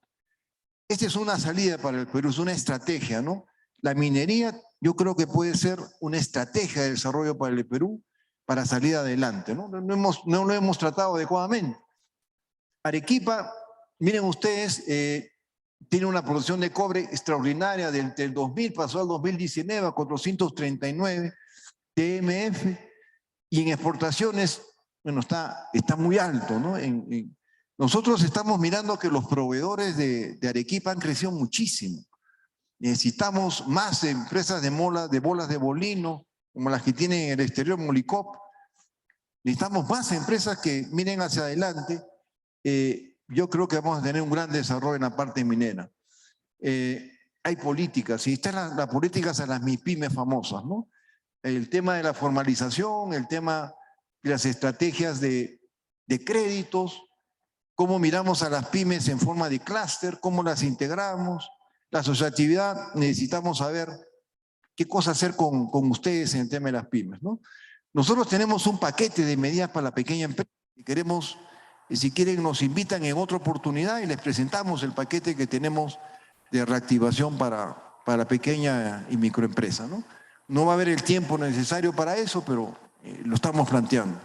Esta es una salida para el Perú, es una estrategia, ¿no? La minería yo creo que puede ser una estrategia de desarrollo para el Perú para salir adelante, ¿no? No lo hemos tratado adecuadamente. Arequipa, miren ustedes, tiene una producción de cobre extraordinaria, del 2000 pasó al 2019 a 439 TMF, y en exportaciones, bueno, está muy alto, ¿no? Nosotros estamos mirando que los proveedores de Arequipa han crecido muchísimo. Necesitamos más empresas de bolas de bolino, como las que tienen en el exterior Molicop. Necesitamos más empresas que miren hacia adelante. Yo creo que vamos a tener un gran desarrollo en la parte minera. Hay políticas, y están las políticas a las MIPYMES famosas, ¿no? El tema de la formalización, el tema de las estrategias de créditos, cómo miramos a las pymes en forma de clúster, cómo las integramos. La asociatividad, necesitamos saber qué cosa hacer con ustedes en el tema de las pymes, ¿no? Nosotros tenemos un paquete de medidas para la pequeña empresa y queremos, si quieren nos invitan en otra oportunidad y les presentamos el paquete que tenemos de reactivación para la pequeña y microempresa, ¿no? No va a haber el tiempo necesario para eso, pero lo estamos planteando.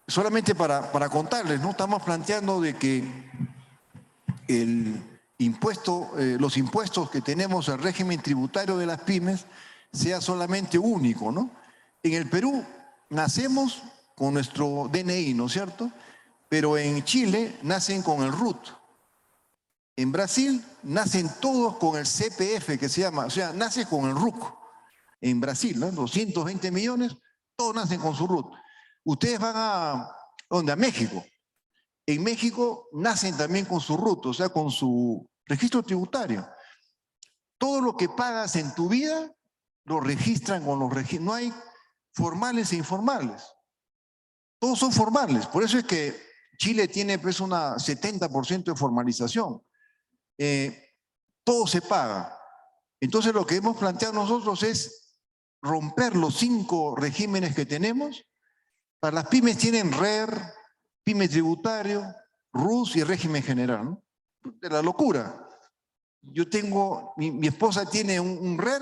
Solamente para contarles, ¿no? Estamos planteando de que los impuestos que tenemos, el régimen tributario de las pymes, sea solamente único, ¿no? En el Perú nacemos con nuestro DNI, ¿no es cierto? Pero en Chile nacen con el RUT. En Brasil nacen todos con el CPF, que se llama, o sea, nace con el RUC. En Brasil, ¿no? 220 millones, todos nacen con su RUT. Ustedes van a México. En México nacen también con su RUT, o sea, con su registro tributario. Todo lo que pagas en tu vida lo registran con los registros. No hay formales e informales. todos son formales. Por eso es que Chile tiene pues una 70% de formalización. Todo se paga. Entonces lo que hemos planteado nosotros es romper los 5 regímenes que tenemos. Para las pymes tienen RER, pyme tributario, RUS y régimen general, ¿no? De la locura. Yo tengo, mi esposa tiene un RER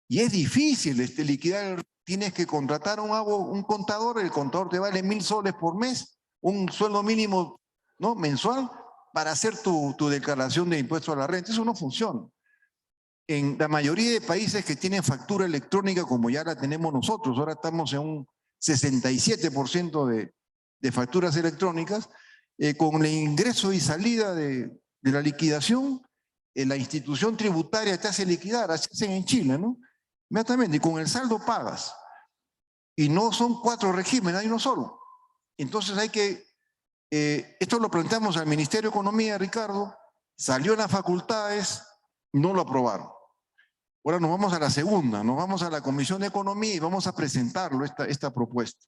y es difícil liquidar el RER. Tienes que contratar un contador, el contador te vale 1.000 soles por mes, un sueldo mínimo, ¿no?, mensual, para hacer tu declaración de impuesto a la renta. Eso no funciona. En la mayoría de países que tienen factura electrónica, como ya la tenemos nosotros, ahora estamos en un 67% de facturas electrónicas, con el ingreso y salida de la liquidación, la institución tributaria te hace liquidar, así hacen en Chile, ¿no? Inmediatamente, y con el saldo pagas. Y no son 4 regímenes, hay uno solo. Entonces hay que, esto lo planteamos al Ministerio de Economía, Ricardo, salió en las facultades, no lo aprobaron. Ahora nos vamos a la segunda, nos vamos a la Comisión de Economía y vamos a presentarlo, esta propuesta.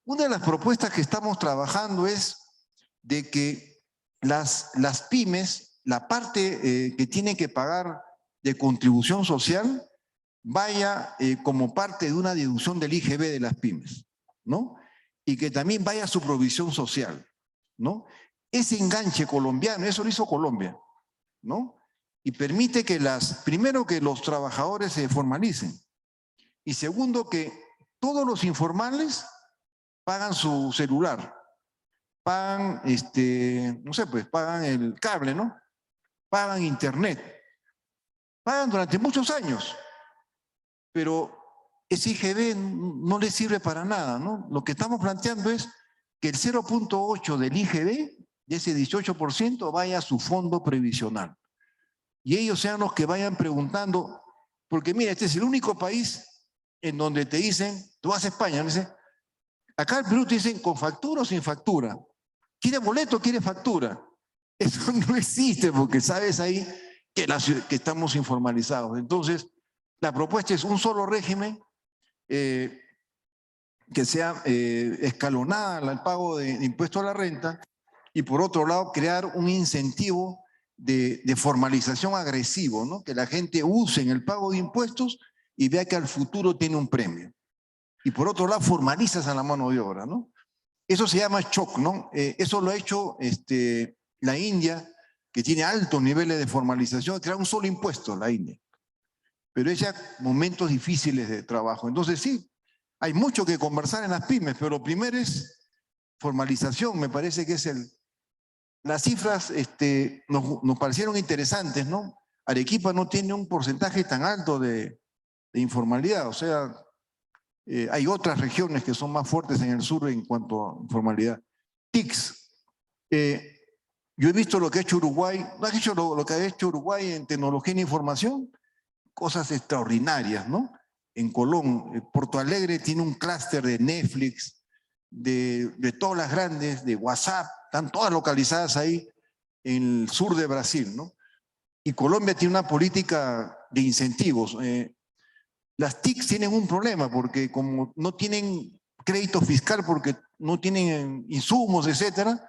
Una de las propuestas que estamos trabajando es de que las pymes, la parte que tienen que pagar de contribución social, vaya como parte de una deducción del IGB de las pymes, ¿no? Y que también vaya su provisión social, ¿no? Ese enganche colombiano, eso lo hizo Colombia, ¿no? Y permite que primero que los trabajadores se formalicen, y segundo que todos los informales pagan su celular, pagan, no sé, pues pagan el cable, ¿no? Pagan internet, pagan durante muchos años, pero ese IGB no les sirve para nada, ¿no? Lo que estamos planteando es que el 0.8 del IGB, de ese 18%, vaya a su fondo previsional. Y ellos sean los que vayan preguntando, porque mira, este es el único país en donde te dicen, tú vas a España, dice, acá en Perú te dicen con factura o sin factura. ¿Quiere boleto o quiere factura? Eso no existe porque sabes ahí que estamos informalizados. Entonces, la propuesta es un solo régimen que sea escalonada el pago de impuesto a la renta y por otro lado crear un incentivo de formalización agresivo, ¿no? Que la gente use en el pago de impuestos y vea que al futuro tiene un premio. Y por otro lado formalizas a la mano de obra, ¿no? Eso se llama shock, ¿no? Eso lo ha hecho la India, que tiene altos niveles de formalización, crear un solo impuesto, la India. Pero es ya momentos difíciles de trabajo. Entonces sí, hay mucho que conversar en las pymes, pero lo primero es formalización, me parece que es las cifras nos parecieron interesantes, ¿no? Arequipa no tiene un porcentaje tan alto de informalidad, o sea, hay otras regiones que son más fuertes en el sur en cuanto a informalidad. TICS, yo he visto lo que ha hecho Uruguay, ¿no has hecho lo que ha hecho Uruguay en tecnología e información? Cosas extraordinarias, ¿no? En Colón, Porto Alegre tiene un clúster de Netflix, de todas las grandes, de WhatsApp, están todas localizadas ahí en el sur de Brasil, ¿no? Y Colombia tiene una política de incentivos. Las TICs tienen un problema porque como no tienen crédito fiscal porque no tienen insumos, etcétera,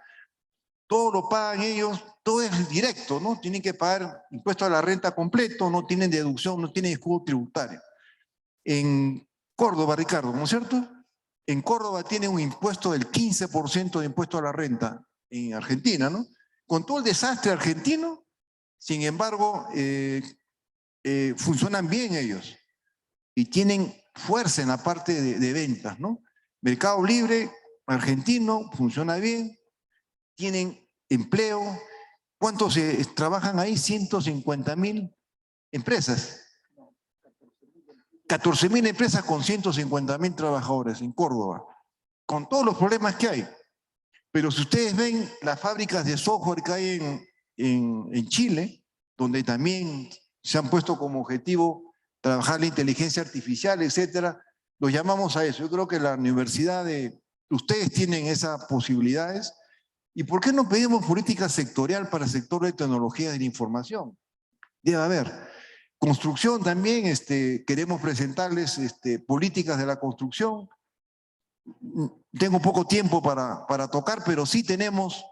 todo lo pagan ellos, todo es directo, ¿no? Tienen que pagar impuesto a la renta completo, no tienen deducción, no tienen escudo tributario. En Córdoba, Ricardo, ¿no es cierto? En Córdoba tiene un impuesto del 15% de impuesto a la renta en Argentina, ¿no? Con todo el desastre argentino, sin embargo, funcionan bien ellos y tienen fuerza en la parte de ventas, ¿no? Mercado Libre argentino funciona bien, tienen empleo. ¿Cuántos trabajan ahí? 150.000 empresas. 14.000 empresas con 150.000 trabajadores en Córdoba, con todos los problemas que hay. Pero si ustedes ven las fábricas de software que hay en Chile, donde también se han puesto como objetivo trabajar la inteligencia artificial, etcétera, los llamamos a eso. Yo creo que la universidad ustedes tienen esas posibilidades. ¿Y por qué no pedimos política sectorial para el sector de tecnología de la información? Debe haber. Construcción también, queremos presentarles políticas de la construcción. tengo poco tiempo para tocar, pero sí tenemos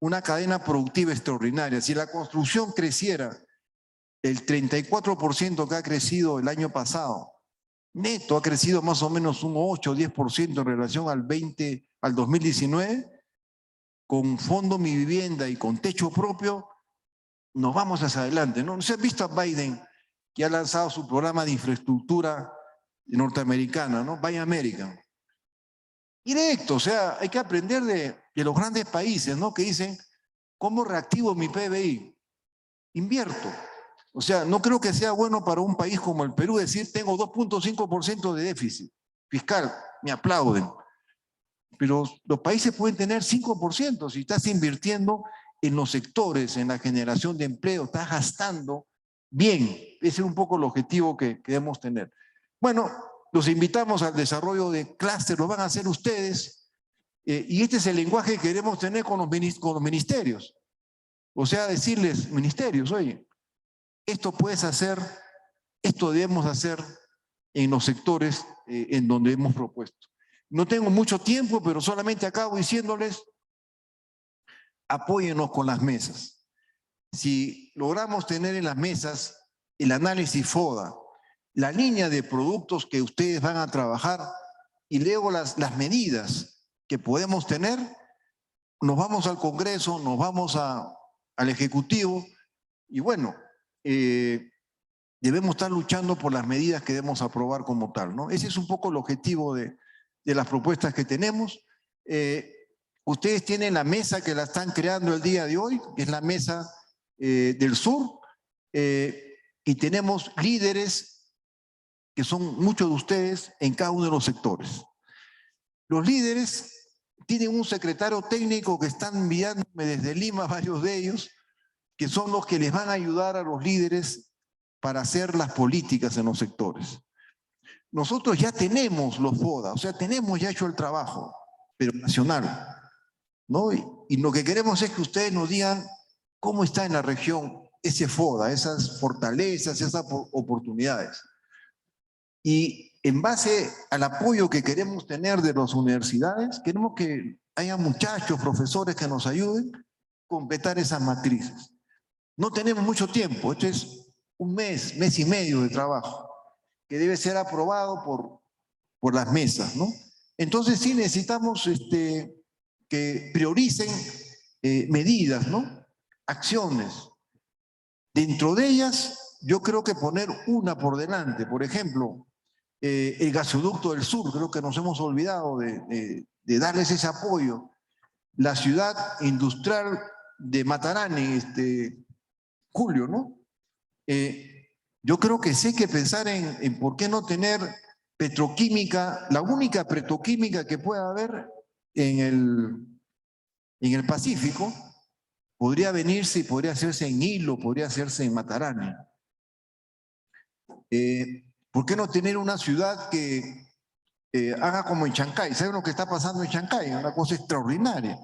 una cadena productiva extraordinaria. Si la construcción creciera el 34% que ha crecido el año pasado, neto ha crecido más o menos un 8 o 10% en relación al 2019, con Fondo Mi Vivienda y con techo propio, nos vamos hacia adelante, ¿no? ¿Se ha visto a Biden, que ha lanzado su programa de infraestructura norteamericana, ¿no? Buy American. Directo, o sea, hay que aprender de los grandes países, ¿no? Que dicen, ¿cómo reactivo mi PBI? Invierto. O sea, no creo que sea bueno para un país como el Perú decir, tengo 2.5% de déficit fiscal, me aplauden. Pero los países pueden tener 5% si estás invirtiendo en los sectores, en la generación de empleo, estás gastando bien. Ese es un poco el objetivo que debemos tener. Bueno, los invitamos al desarrollo de clúster, lo van a hacer ustedes, y este es el lenguaje que queremos tener con los ministerios. O sea, decirles, ministerios, oye, esto puedes hacer, esto debemos hacer en los sectores en donde hemos propuesto. No tengo mucho tiempo, pero solamente acabo diciéndoles, apóyennos con las mesas. Si logramos tener en las mesas el análisis FODA, la línea de productos que ustedes van a trabajar y luego las medidas que podemos tener, nos vamos al Congreso, nos vamos al Ejecutivo y bueno, debemos estar luchando por las medidas que debemos aprobar como tal, ¿no? Ese es un poco el objetivo de las propuestas que tenemos. Ustedes tienen la mesa que la están creando el día de hoy, que es la mesa del sur, y tenemos líderes que son muchos de ustedes en cada uno de los sectores. Los líderes tienen un secretario técnico que están enviándome desde Lima, varios de ellos, que son los que les van a ayudar a los líderes para hacer las políticas en los sectores. Nosotros ya tenemos los FODA, o sea, tenemos ya hecho el trabajo, pero nacional, ¿no? Y lo que queremos es que ustedes nos digan cómo está en la región ese FODA, esas fortalezas, esas oportunidades. Y en base al apoyo que queremos tener de las universidades, queremos que haya muchachos, profesores que nos ayuden a completar esas matrices. No tenemos mucho tiempo, esto es un mes, mes y medio de trabajo, que debe ser aprobado por las mesas, ¿no? Entonces sí necesitamos que prioricen medidas, ¿no? Acciones. Dentro de ellas, yo creo que poner una por delante, por ejemplo, el gasoducto del sur, creo que nos hemos olvidado de darles ese apoyo. La ciudad industrial de Matarani, Julio, ¿no? Yo creo que sí hay que pensar en por qué no tener petroquímica, la única petroquímica que pueda haber en el Pacífico, podría venirse y podría hacerse en Hilo, podría hacerse en Matarani. ¿Por qué no tener una ciudad que haga como en Chancay? ¿Saben lo que está pasando en Chancay? Una cosa extraordinaria.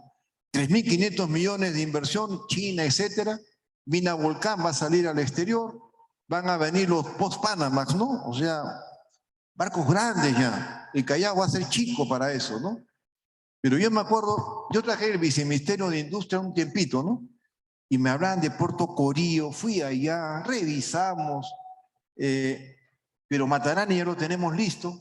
3.500 millones de inversión, China, etcétera. Mina Volcán va a salir al exterior, van a venir los post-Panamax, ¿no? O sea, barcos grandes ya. El Callao va a ser chico para eso, ¿no? Pero yo me acuerdo, yo trabajé en el Viceministerio de Industria un tiempito, ¿no? Y me hablaban de Puerto Corío, fui allá, revisamos, pero Matarani ya lo tenemos listo.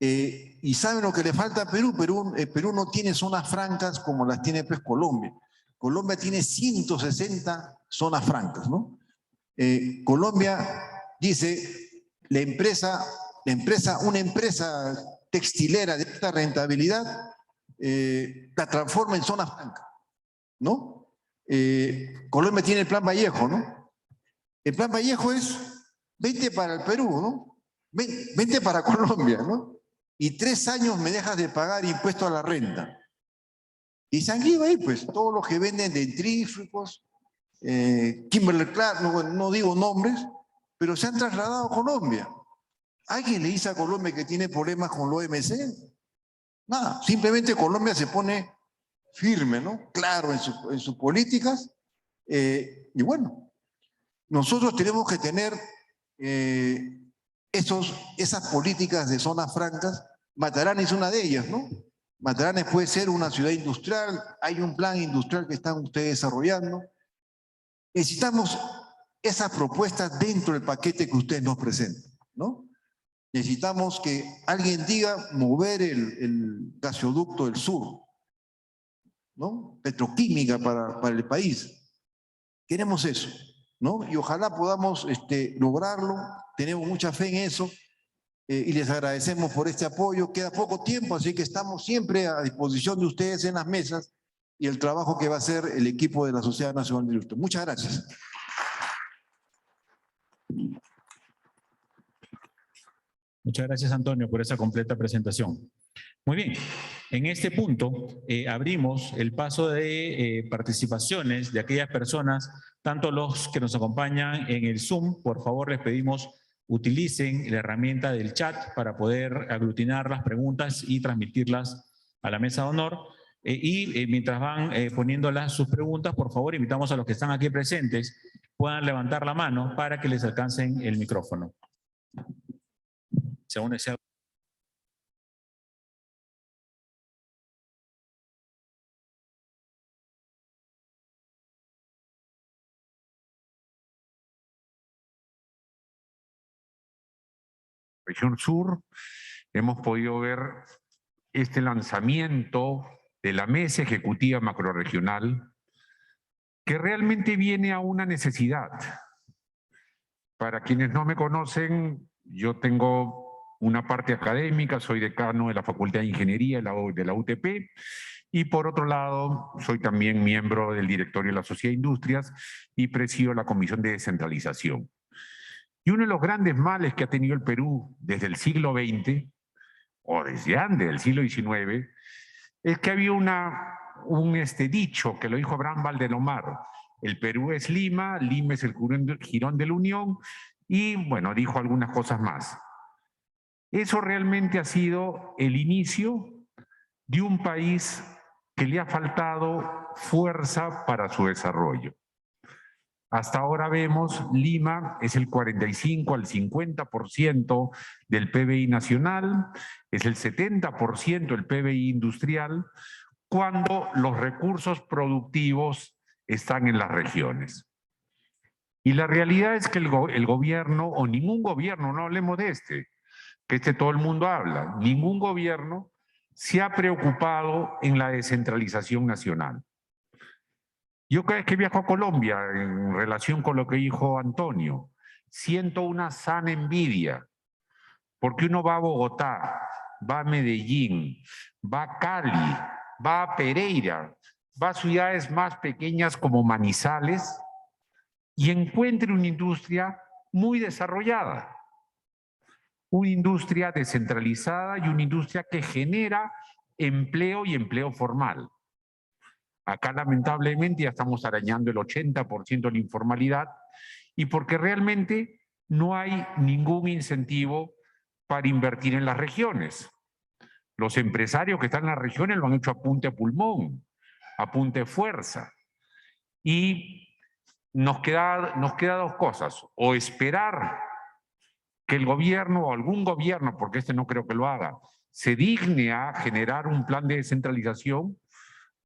Y ¿saben lo que le falta a Perú? Perú no tiene zonas francas como las tiene pues Colombia. Colombia tiene 160 zonas francas, ¿no? Colombia dice, una empresa textilera de esta rentabilidad la transforma en zona franca, ¿no? Colombia tiene el Plan Vallejo, ¿no? El Plan Vallejo es 20 para el Perú, ¿no? 20 para Colombia, ¿no? Y 3 años me dejas de pagar impuesto a la renta. Y Sanguiva ahí, pues, todos los que venden dentríficos, Kimberly-Clark, no digo nombres, pero se han trasladado a Colombia. ¿Alguien le dice a Colombia que tiene problemas con la OMC? Nada, simplemente Colombia se pone firme, ¿no? Claro en sus políticas. Y bueno, nosotros tenemos que tener esas políticas de zonas francas Matarán es una de ellas, ¿no? Matarán puede ser una ciudad industrial, hay un plan industrial que están ustedes desarrollando. Necesitamos esas propuestas dentro del paquete que ustedes nos presentan, ¿no? Necesitamos que alguien diga mover el gasoducto del sur, ¿no? Petroquímica para el país. Queremos eso, ¿no? Y ojalá podamos lograrlo. Tenemos mucha fe en eso y les agradecemos por este apoyo. Queda poco tiempo, así que estamos siempre a disposición de ustedes en las mesas y el trabajo que va a hacer el equipo de la Sociedad Nacional de Industria. Muchas gracias. Muchas gracias, Antonio, por esa completa presentación. Muy bien, en este punto abrimos el paso de participaciones de aquellas personas, tanto los que nos acompañan en el Zoom. Por favor, les pedimos utilicen la herramienta del chat para poder aglutinar las preguntas y transmitirlas a la mesa de honor. Mientras van poniéndolas sus preguntas, por favor, invitamos a los que están aquí presentes puedan levantar la mano para que les alcancen el micrófono. Según ese... Región Sur, hemos podido ver este lanzamiento de la Mesa Ejecutiva Macrorregional, que realmente viene a una necesidad. Para quienes no me conocen, yo tengo una parte académica, soy decano de la Facultad de Ingeniería de la UTP, y por otro lado, soy también miembro del directorio de la Sociedad de Industrias y presido la Comisión de Descentralización. Y uno de los grandes males que ha tenido el Perú desde el siglo XX, o desde antes del siglo XIX, es que había un dicho que lo dijo Abraham Valdelomar: el Perú es Lima, Lima es el jirón de la Unión, y bueno, dijo algunas cosas más. Eso realmente ha sido el inicio de un país que le ha faltado fuerza para su desarrollo. Hasta ahora vemos, Lima es el 45 al 50% del PBI nacional, es el 70% del PBI industrial, cuando los recursos productivos están en las regiones. Y la realidad es que el gobierno, o ningún gobierno, no hablemos de que todo el mundo habla, ningún gobierno se ha preocupado en la descentralización nacional. Yo cada vez que viajo a Colombia, en relación con lo que dijo Antonio, siento una sana envidia, porque uno va a Bogotá, va a Medellín, va a Cali, va a Pereira, va a ciudades más pequeñas como Manizales y encuentra una industria muy desarrollada, una industria descentralizada y una industria que genera empleo y empleo formal. Acá lamentablemente ya estamos arañando el 80% de la informalidad y porque realmente no hay ningún incentivo para invertir en las regiones. Los empresarios que están en las regiones lo han hecho a punta de pulmón, a punta de fuerza. Y nos queda dos cosas: o esperar que el gobierno o algún gobierno, porque no creo que lo haga, se digne a generar un plan de descentralización,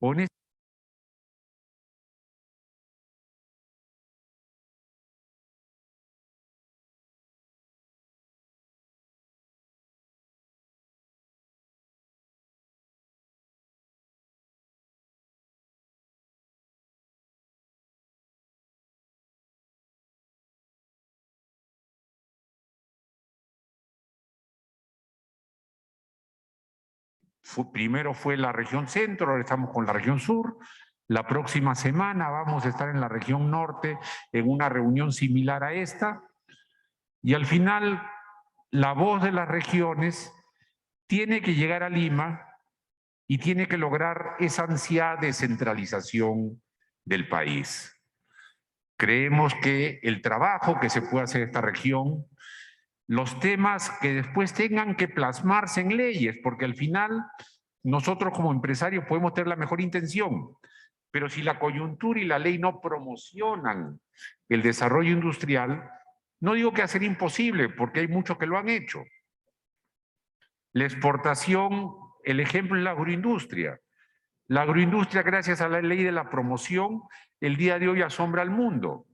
o en primero fue la región centro, ahora estamos con la región sur. La próxima semana vamos a estar en la región norte en una reunión similar a esta. Y al final, la voz de las regiones tiene que llegar a Lima y tiene que lograr esa ansiada descentralización del país. Creemos que el trabajo que se puede hacer en esta región, los temas que después tengan que plasmarse en leyes, porque al final nosotros como empresarios podemos tener la mejor intención, pero si la coyuntura y la ley no promocionan el desarrollo industrial, no digo que va a ser imposible, porque hay muchos que lo han hecho, La exportación, el ejemplo es la agroindustria. La agroindustria, gracias a la ley de la promoción, el día de hoy asombra al mundo.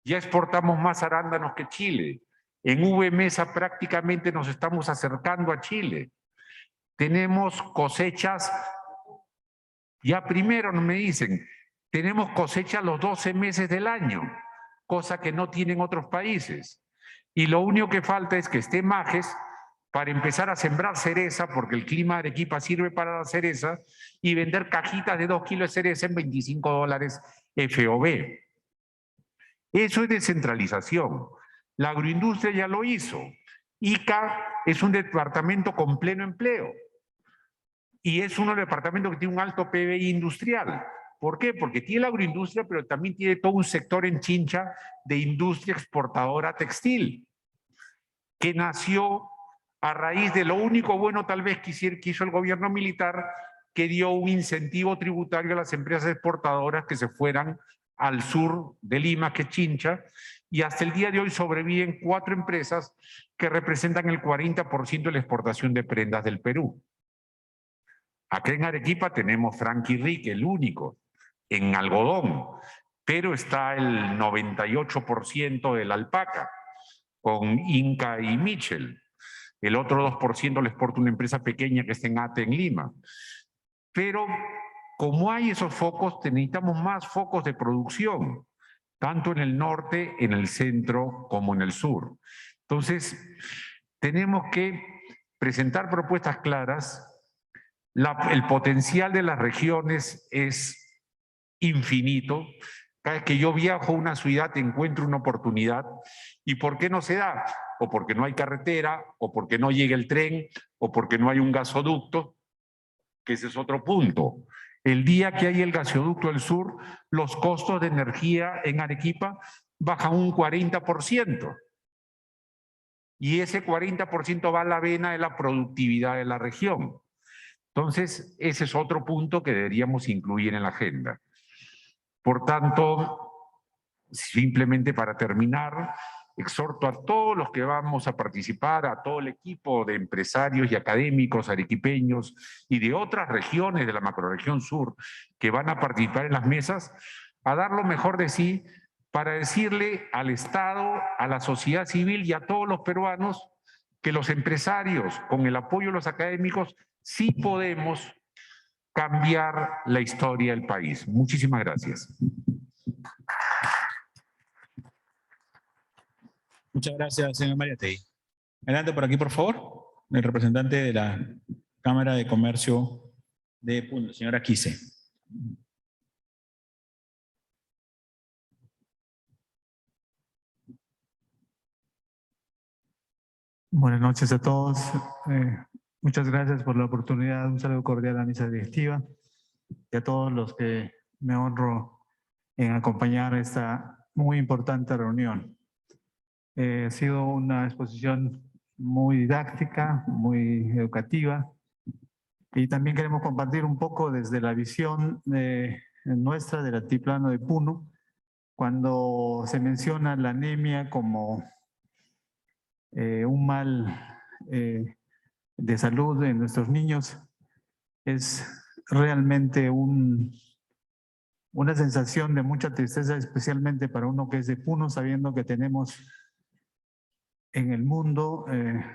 Ya exportamos más arándanos que Chile. En VMesa prácticamente nos estamos acercando a Chile. Tenemos cosechas, ya primero me dicen, tenemos cosechas los 12 meses del año, cosa que no tienen otros países. Y lo único que falta es que esté Majes para empezar a sembrar cereza, porque el clima de Arequipa sirve para la cereza, y vender cajitas de 2 kilos de cereza en $25 FOB. Eso es descentralización. La agroindustria ya lo hizo. ICA es un departamento con pleno empleo. Y es uno de los departamentos que tiene un alto PBI industrial. ¿Por qué? Porque tiene la agroindustria, pero también tiene todo un sector en Chincha de industria exportadora textil, que nació a raíz de lo único bueno tal vez que hizo el gobierno militar, que dio un incentivo tributario a las empresas exportadoras que se fueran al sur de Lima, que es Chincha, y hasta el día de hoy sobreviven 4 empresas que representan el 40% de la exportación de prendas del Perú. Acá en Arequipa tenemos Frankie Rique, el único, en algodón, pero está el 98% de la alpaca, con Inca y Mitchell. El otro 2% lo exporta una empresa pequeña que está en ATE en Lima. Pero como hay esos focos, necesitamos más focos de producción, tanto en el norte, en el centro, como en el sur. Entonces, tenemos que presentar propuestas claras. El potencial de las regiones es infinito. Cada vez que yo viajo a una ciudad encuentro una oportunidad. ¿Y por qué no se da? O porque no hay carretera, o porque no llega el tren, o porque no hay un gasoducto, que ese es otro punto. El día que hay el gasoducto del sur, los costos de energía en Arequipa bajan un 40%. Y ese 40% va a la vena de la productividad de la región. Entonces, ese es otro punto que deberíamos incluir en la agenda. Por tanto, simplemente para terminar, exhorto a todos los que vamos a participar, a todo el equipo de empresarios y académicos arequipeños y de otras regiones de la macrorregión sur que van a participar en las mesas, a dar lo mejor de sí para decirle al Estado, a la sociedad civil y a todos los peruanos que los empresarios, con el apoyo de los académicos, sí podemos cambiar la historia del país. Muchísimas gracias. Muchas gracias, señor Mariátegui. Adelante por aquí, por favor, el representante de la Cámara de Comercio de Puno, señora Quise. Buenas noches a todos. Muchas gracias por la oportunidad. Un saludo cordial a la mesa directiva y a todos los que me honro en acompañar esta muy importante reunión. Ha sido una exposición muy didáctica, muy educativa, y también queremos compartir un poco desde la visión nuestra del Altiplano de Puno, cuando se menciona la anemia como un mal de salud en nuestros niños. Es realmente una sensación de mucha tristeza, especialmente para uno que es de Puno, sabiendo que tenemos en el mundo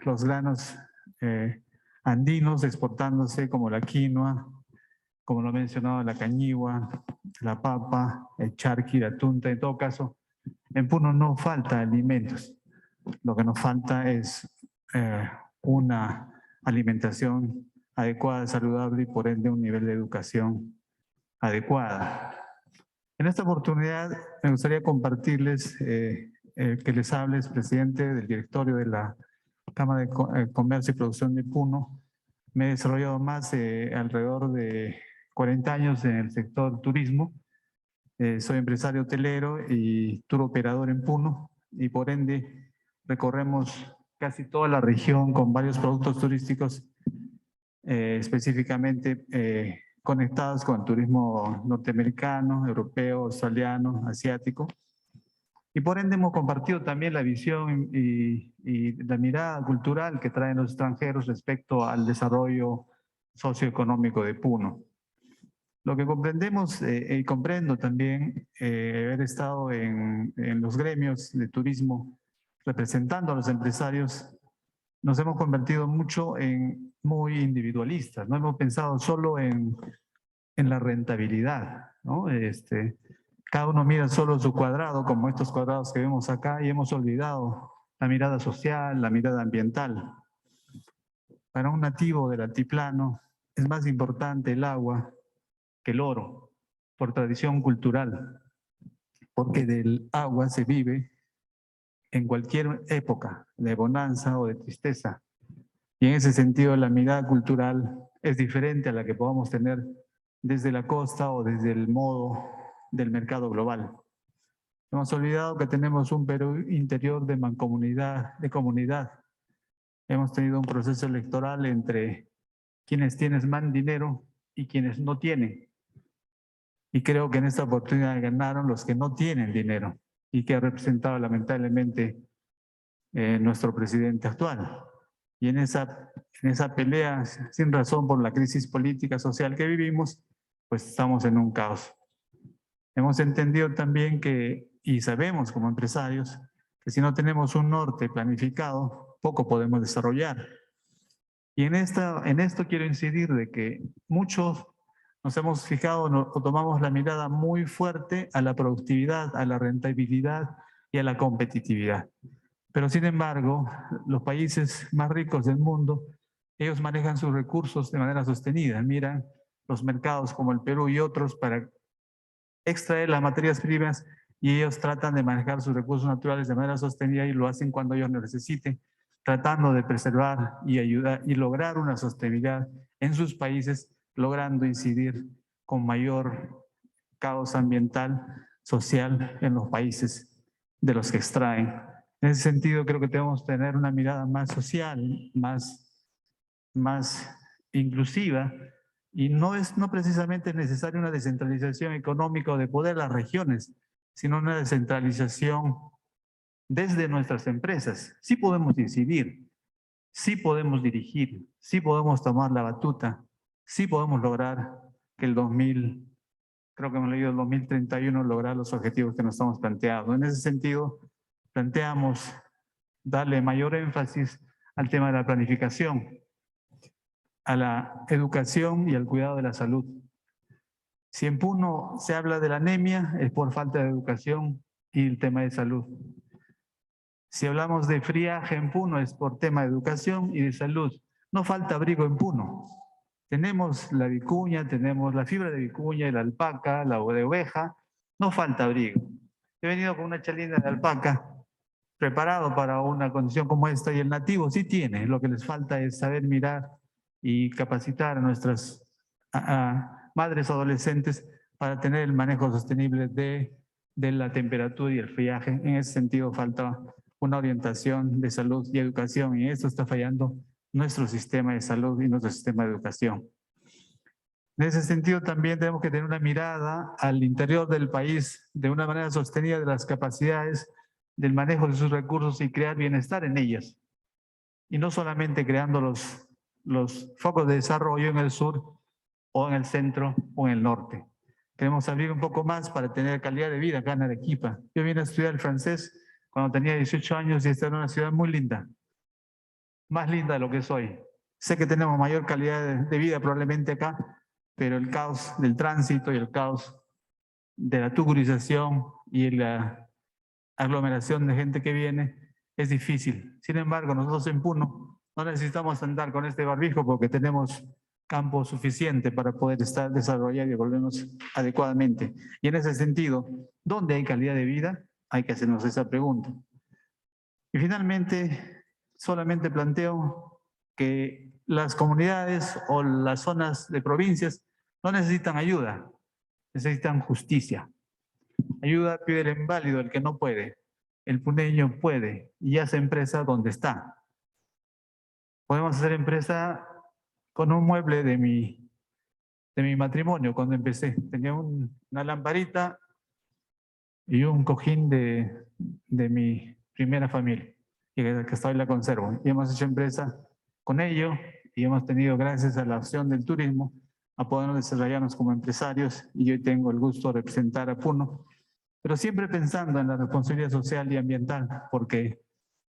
los granos andinos exportándose, como la quinoa, como lo he mencionado, la cañigua, la papa, el charqui, la tunta. En todo caso, en Puno no falta alimentos. Lo que nos falta es una alimentación adecuada, saludable y por ende un nivel de educación adecuada. En esta oportunidad me gustaría compartirles que les hable el presidente del directorio de la Cámara de Comercio y Producción de Puno. Me he desarrollado más alrededor de 40 años en el sector turismo. Soy empresario hotelero y tour operador en Puno y por ende recorremos casi toda la región con varios productos turísticos específicamente conectados con el turismo norteamericano, europeo, australiano, asiático. Y por ende hemos compartido también la visión y la mirada cultural que traen los extranjeros respecto al desarrollo socioeconómico de Puno. Lo que comprendemos y comprendo también, haber estado en los gremios de turismo representando a los empresarios, nos hemos convertido mucho en muy individualistas, no hemos pensado solo en la rentabilidad, ¿no? Cada uno mira solo su cuadrado, como estos cuadrados que vemos acá, y hemos olvidado la mirada social, la mirada ambiental. Para un nativo del altiplano es más importante el agua que el oro, por tradición cultural, porque del agua se vive en cualquier época de bonanza o de tristeza. Y en ese sentido la mirada cultural es diferente a la que podamos tener desde la costa o desde el modo del mercado global. Hemos olvidado que tenemos un Perú interior de mancomunidad, de comunidad. Hemos tenido un proceso electoral entre quienes tienen más dinero y quienes no tienen. Y creo que en esta oportunidad ganaron los que no tienen dinero y que ha representado lamentablemente nuestro presidente actual. Y en esa pelea sin razón por la crisis política social que vivimos, pues estamos en un caos. Hemos entendido también que, y sabemos como empresarios, que si no tenemos un norte planificado, poco podemos desarrollar. Y en esto quiero incidir de que muchos nos hemos fijado o tomamos la mirada muy fuerte a la productividad, a la rentabilidad y a la competitividad. Pero sin embargo, los países más ricos del mundo, ellos manejan sus recursos de manera sostenida. Miran los mercados como el Perú y otros para extraer las materias primas y ellos tratan de manejar sus recursos naturales de manera sostenida y lo hacen cuando ellos lo necesiten, tratando de preservar y ayudar y lograr una sostenibilidad en sus países, logrando incidir con mayor causa ambiental, social en los países de los que extraen. En ese sentido creo que debemos tener una mirada más social, más inclusiva, y no precisamente necesaria una descentralización económica o de poder a las regiones, sino una descentralización desde nuestras empresas. Sí podemos incidir, sí podemos dirigir, sí podemos tomar la batuta, sí podemos lograr que el 2031 lograr los objetivos que nos estamos planteando. En ese sentido, planteamos darle mayor énfasis al tema de la planificación, a la educación y al cuidado de la salud. Si en Puno se habla de la anemia, es por falta de educación y el tema de salud. Si hablamos de friaje en Puno, es por tema de educación y de salud. No falta abrigo en Puno. Tenemos la vicuña, tenemos la fibra de vicuña, la alpaca, la de oveja. No falta abrigo. He venido con una chalina de alpaca preparado para una condición como esta y el nativo sí tiene. Lo que les falta es saber mirar y capacitar a nuestras madres adolescentes para tener el manejo sostenible de la temperatura y el friaje. En ese sentido falta una orientación de salud y educación, y esto está fallando nuestro sistema de salud y nuestro sistema de educación. En ese sentido también tenemos que tener una mirada al interior del país de una manera sostenida de las capacidades del manejo de sus recursos y crear bienestar en ellas. Y no solamente creando los focos de desarrollo en el sur o en el centro o en el norte. Queremos abrir un poco más para tener calidad de vida acá en Arequipa. Yo vine a estudiar el francés cuando tenía 18 años y esta era una ciudad muy linda. Más linda de lo que es hoy. Sé que tenemos mayor calidad de vida probablemente acá, pero el caos del tránsito y el caos de la tugurización y la aglomeración de gente que viene es difícil. Sin embargo, nosotros en Puno no necesitamos andar con este barbijo porque tenemos campo suficiente para poder estar desarrollado y volvernos adecuadamente. Y en ese sentido, ¿dónde hay calidad de vida? Hay que hacernos esa pregunta. Y finalmente, solamente planteo que las comunidades o las zonas de provincias no necesitan ayuda, necesitan justicia. Ayuda pide el inválido, el que no puede. El puneño puede y hace empresa donde está. Podemos hacer empresa con un mueble de mi matrimonio cuando empecé. Tenía una lamparita y un cojín de mi primera familia, y que hasta hoy la conservo. Y hemos hecho empresa con ello y hemos tenido, gracias a la opción del turismo, a podernos desarrollarnos como empresarios, y hoy tengo el gusto de representar a Puno, pero siempre pensando en la responsabilidad social y ambiental, porque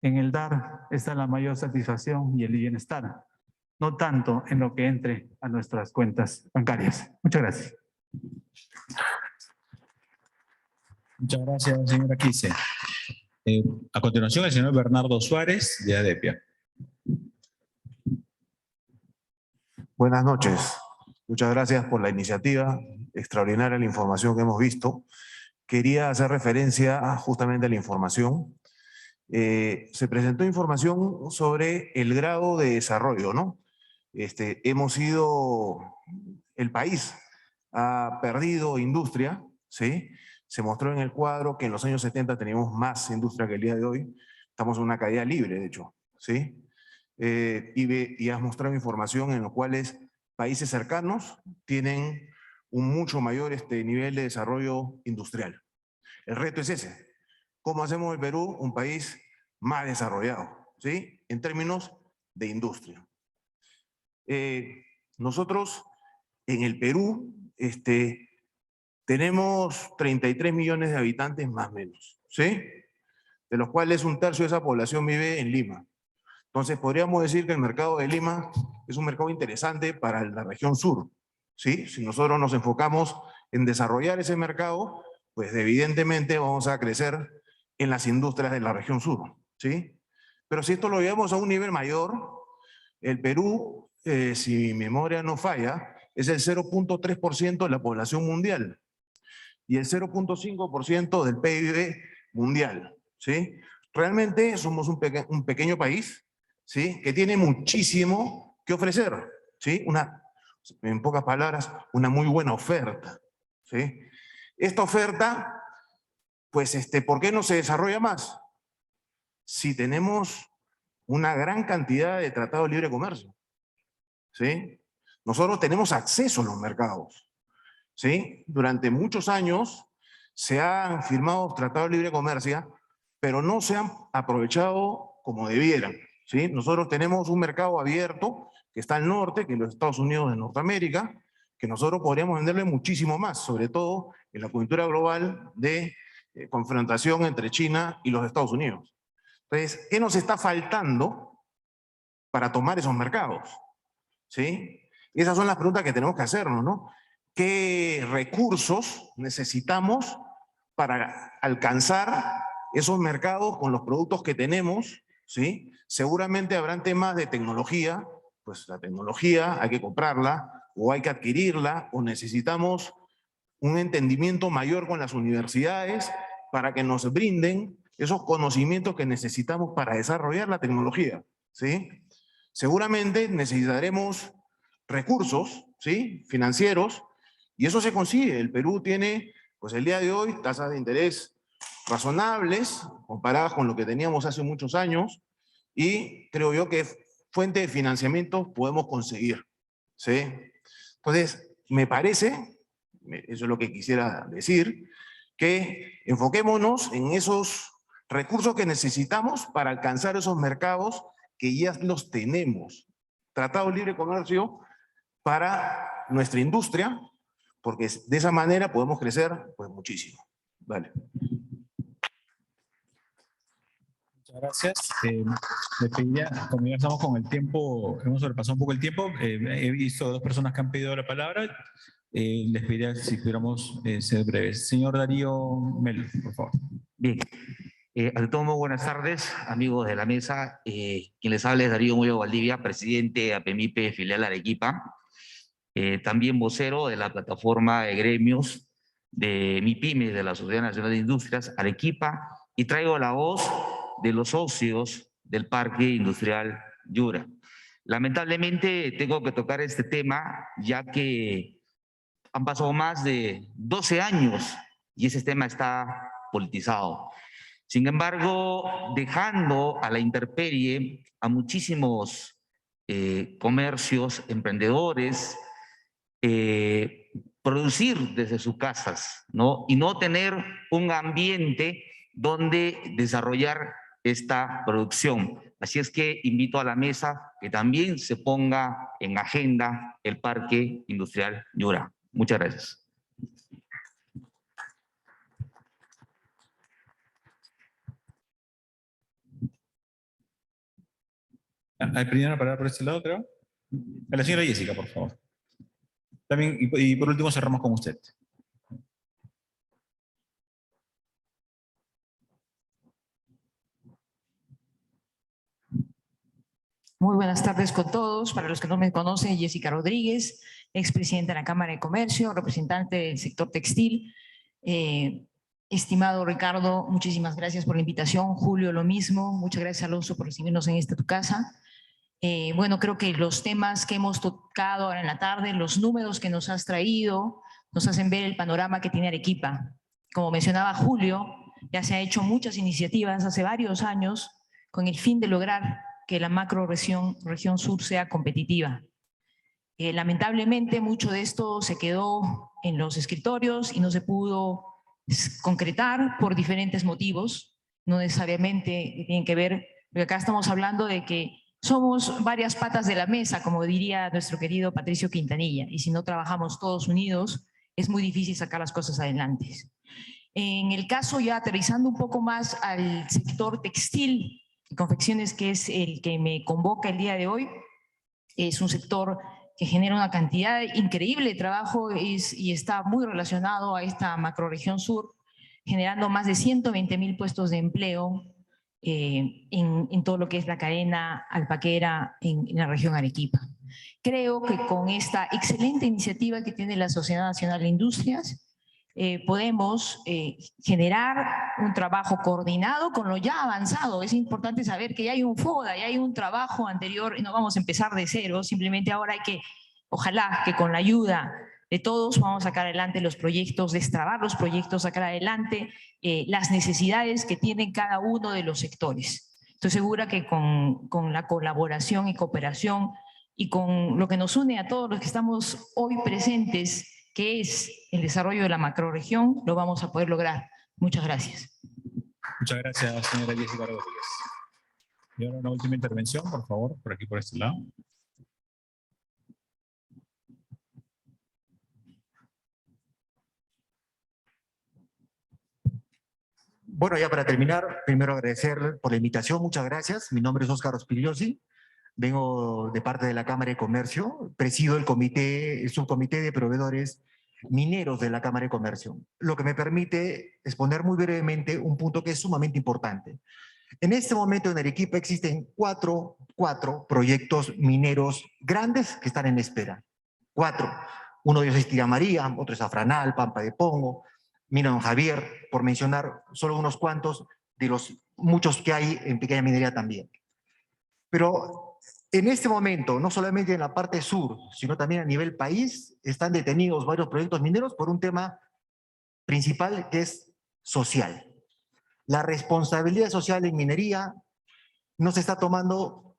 en el dar está la mayor satisfacción y el bienestar, no tanto en lo que entre a nuestras cuentas bancarias. Muchas gracias. Muchas gracias, señora Quise. A continuación, el señor Bernardo Suárez, de ADEPIA. Buenas noches. Muchas gracias por la iniciativa. Extraordinaria la información que hemos visto. Quería hacer referencia justamente a la información. Se presentó información sobre el grado de desarrollo, ¿no? El país ha perdido industria, ¿sí? Se mostró en el cuadro que en los años 70 teníamos más industria que el día de hoy. Estamos en una caída libre, de hecho, ¿sí? Y has mostrado información en los cuales países cercanos tienen un mucho mayor nivel de desarrollo industrial. El reto es ese. ¿Cómo hacemos el Perú un país más desarrollado, ¿sí? En términos de industria. Nosotros en el Perú tenemos 33 millones de habitantes más o menos, ¿sí? De los cuales un tercio de esa población vive en Lima. Entonces podríamos decir que el mercado de Lima es un mercado interesante para la región sur, ¿sí? Si nosotros nos enfocamos en desarrollar ese mercado, pues evidentemente vamos a crecer en las industrias de la región sur, ¿sí? Pero si esto lo llevamos a un nivel mayor, el Perú, si mi memoria no falla, es el 0.3% de la población mundial y el 0.5% del PIB mundial, ¿sí? Realmente somos un pequeño país, ¿sí? Que tiene muchísimo que ofrecer, ¿sí? En pocas palabras, una muy buena oferta, ¿sí? Esta oferta, pues, ¿por qué no se desarrolla más? Si tenemos una gran cantidad de tratados de libre comercio, ¿sí? Nosotros tenemos acceso a los mercados, ¿sí? Durante muchos años se han firmado tratados de libre comercio, pero no se han aprovechado como debieran, ¿sí? Nosotros tenemos un mercado abierto que está al norte, que es los Estados Unidos de Norteamérica, que nosotros podríamos venderle muchísimo más, sobre todo en la coyuntura global de confrontación entre China y los Estados Unidos. Entonces, ¿qué nos está faltando para tomar esos mercados? ¿Sí? Y esas son las preguntas que tenemos que hacernos, ¿no? ¿Qué recursos necesitamos para alcanzar esos mercados con los productos que tenemos? ¿Sí? Seguramente habrán temas de tecnología, pues la tecnología hay que comprarla, o hay que adquirirla, o necesitamos un entendimiento mayor con las universidades para que nos brinden esos conocimientos que necesitamos para desarrollar la tecnología, ¿sí? Seguramente necesitaremos recursos, ¿sí? Financieros, y eso se consigue. El Perú tiene, pues el día de hoy, tasas de interés razonables, comparadas con lo que teníamos hace muchos años, y creo yo que fuente de financiamiento podemos conseguir, ¿sí? Entonces, me parece, eso es lo que quisiera decir, que enfoquémonos en esos recursos que necesitamos para alcanzar esos mercados que ya los tenemos. Tratado de libre comercio para nuestra industria, porque de esa manera podemos crecer pues muchísimo. Vale. Muchas gracias. Les pediría, como ya estamos con el tiempo, hemos sobrepasado un poco el tiempo, he visto dos personas que han pedido la palabra, les pediría si pudiéramos ser breves. Señor Darío Melo, por favor. Bien. Ante todo, muy buenas tardes, amigos de la mesa. Quien les habla es Darío Muyo Valdivia, presidente de APEMIPE, filial Arequipa. También vocero de la plataforma de gremios de MIPYME, de la Sociedad Nacional de Industrias, Arequipa, y traigo la voz de los socios del Parque Industrial Yura. Lamentablemente tengo que tocar este tema, ya que han pasado más de 12 años y ese tema está politizado. Sin embargo, dejando a la intemperie a muchísimos comercios, emprendedores, producir desde sus casas, ¿no? Y no tener un ambiente donde desarrollar esta producción. Así es que invito a la mesa que también se ponga en agenda el Parque Industrial Ñura. Muchas gracias. Hay primera palabra por este lado, creo. A la señora Jessica, por favor. También, y por último cerramos con usted. Muy buenas tardes con todos. Para los que no me conocen, Jessica Rodríguez, expresidenta de la Cámara de Comercio, representante del sector textil. Estimado Ricardo, muchísimas gracias por la invitación. Julio, lo mismo. Muchas gracias, Alonso, por recibirnos en esta tu casa. Bueno, creo que los temas que hemos tocado ahora en la tarde, los números que nos has traído, nos hacen ver el panorama que tiene Arequipa. Como mencionaba Julio, ya se han hecho muchas iniciativas hace varios años con el fin de lograr que la macro-región sur sea competitiva. Lamentablemente, mucho de esto se quedó en los escritorios y no se pudo concretar por diferentes motivos, no necesariamente tienen que ver, porque acá estamos hablando de que somos varias patas de la mesa, como diría nuestro querido Patricio Quintanilla, y si no trabajamos todos unidos, es muy difícil sacar las cosas adelante. En el caso, ya aterrizando un poco más al sector textil y confecciones, que es el que me convoca el día de hoy, es un sector que genera una cantidad increíble de trabajo y está muy relacionado a esta macrorregión sur, generando más de 120,000 puestos de empleo en todo lo que es la cadena alpaquera en la región Arequipa. Creo que con esta excelente iniciativa que tiene la Sociedad Nacional de Industrias, podemos generar un trabajo coordinado con lo ya avanzado. Es importante saber que ya hay un FODA, ya hay un trabajo anterior y no vamos a empezar de cero, simplemente ahora hay que, ojalá que con la ayuda de todos vamos a sacar adelante los proyectos, destrabar los proyectos, sacar adelante las necesidades que tienen cada uno de los sectores. Estoy segura que con la colaboración y cooperación y con lo que nos une a todos los que estamos hoy presentes, que es el desarrollo de la macrorregión, lo vamos a poder lograr. Muchas gracias. Muchas gracias, señora Jessica Rodríguez. Y ahora una última intervención, por favor, por aquí, por este lado. Bueno, ya para terminar, primero agradecer por la invitación, muchas gracias. Mi nombre es Óscar Ospiliosi, vengo de parte de la Cámara de Comercio, presido el subcomité de proveedores mineros de la Cámara de Comercio, lo que me permite exponer muy brevemente un punto que es sumamente importante. En este momento en Arequipa existen cuatro proyectos mineros grandes que están en espera. 4. Uno de ellos es Tía María, otro es Afranal, Pampa de Pongo, Mina Don Javier, por mencionar solo unos cuantos de los muchos que hay en pequeña minería también. Pero en este momento, no solamente en la parte sur, sino también a nivel país, están detenidos varios proyectos mineros por un tema principal que es social. La responsabilidad social en minería no se está tomando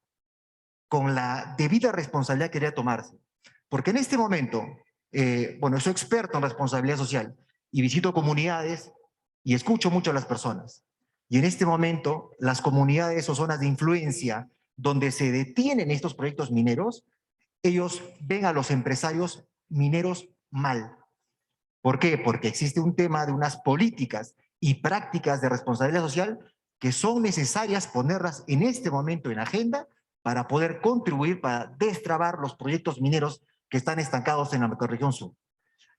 con la debida responsabilidad que debería tomarse. Porque en este momento, bueno, soy experto en responsabilidad social y visito comunidades y escucho mucho a las personas. Y en este momento, las comunidades o zonas de influencia donde se detienen estos proyectos mineros, ellos ven a los empresarios mineros mal. ¿Por qué? Porque existe un tema de unas políticas y prácticas de responsabilidad social que son necesarias ponerlas en este momento en agenda para poder contribuir, para destrabar los proyectos mineros que están estancados en la macrorregión sur.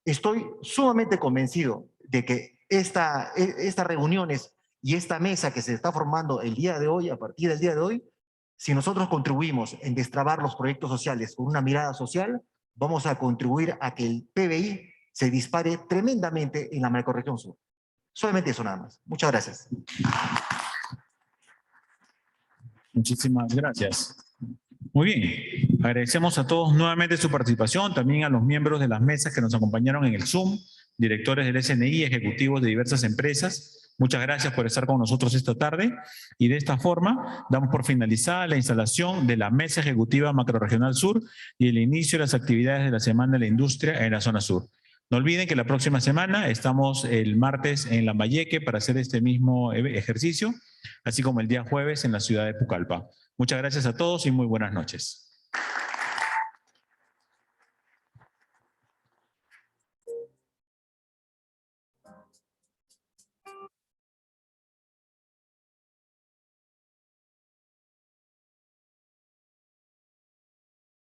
Estoy sumamente convencido de que estas reuniones y esta mesa que se está formando el día de hoy, a partir del día de hoy, si nosotros contribuimos en destrabar los proyectos sociales con una mirada social, vamos a contribuir a que el PBI se dispare tremendamente en la macrorregión sur. Solamente eso nada más. Muchas gracias. Muchísimas gracias. Muy bien. Agradecemos a todos nuevamente su participación, también a los miembros de las mesas que nos acompañaron en el Zoom, directores del SNI, ejecutivos de diversas empresas. Muchas gracias por estar con nosotros esta tarde y de esta forma damos por finalizada la instalación de la Mesa Ejecutiva Macrorregional Sur y el inicio de las actividades de la Semana de la Industria en la zona sur. No olviden que la próxima semana estamos el martes en Lambayeque para hacer este mismo ejercicio, así como el día jueves en la ciudad de Pucallpa. Muchas gracias a todos y muy buenas noches.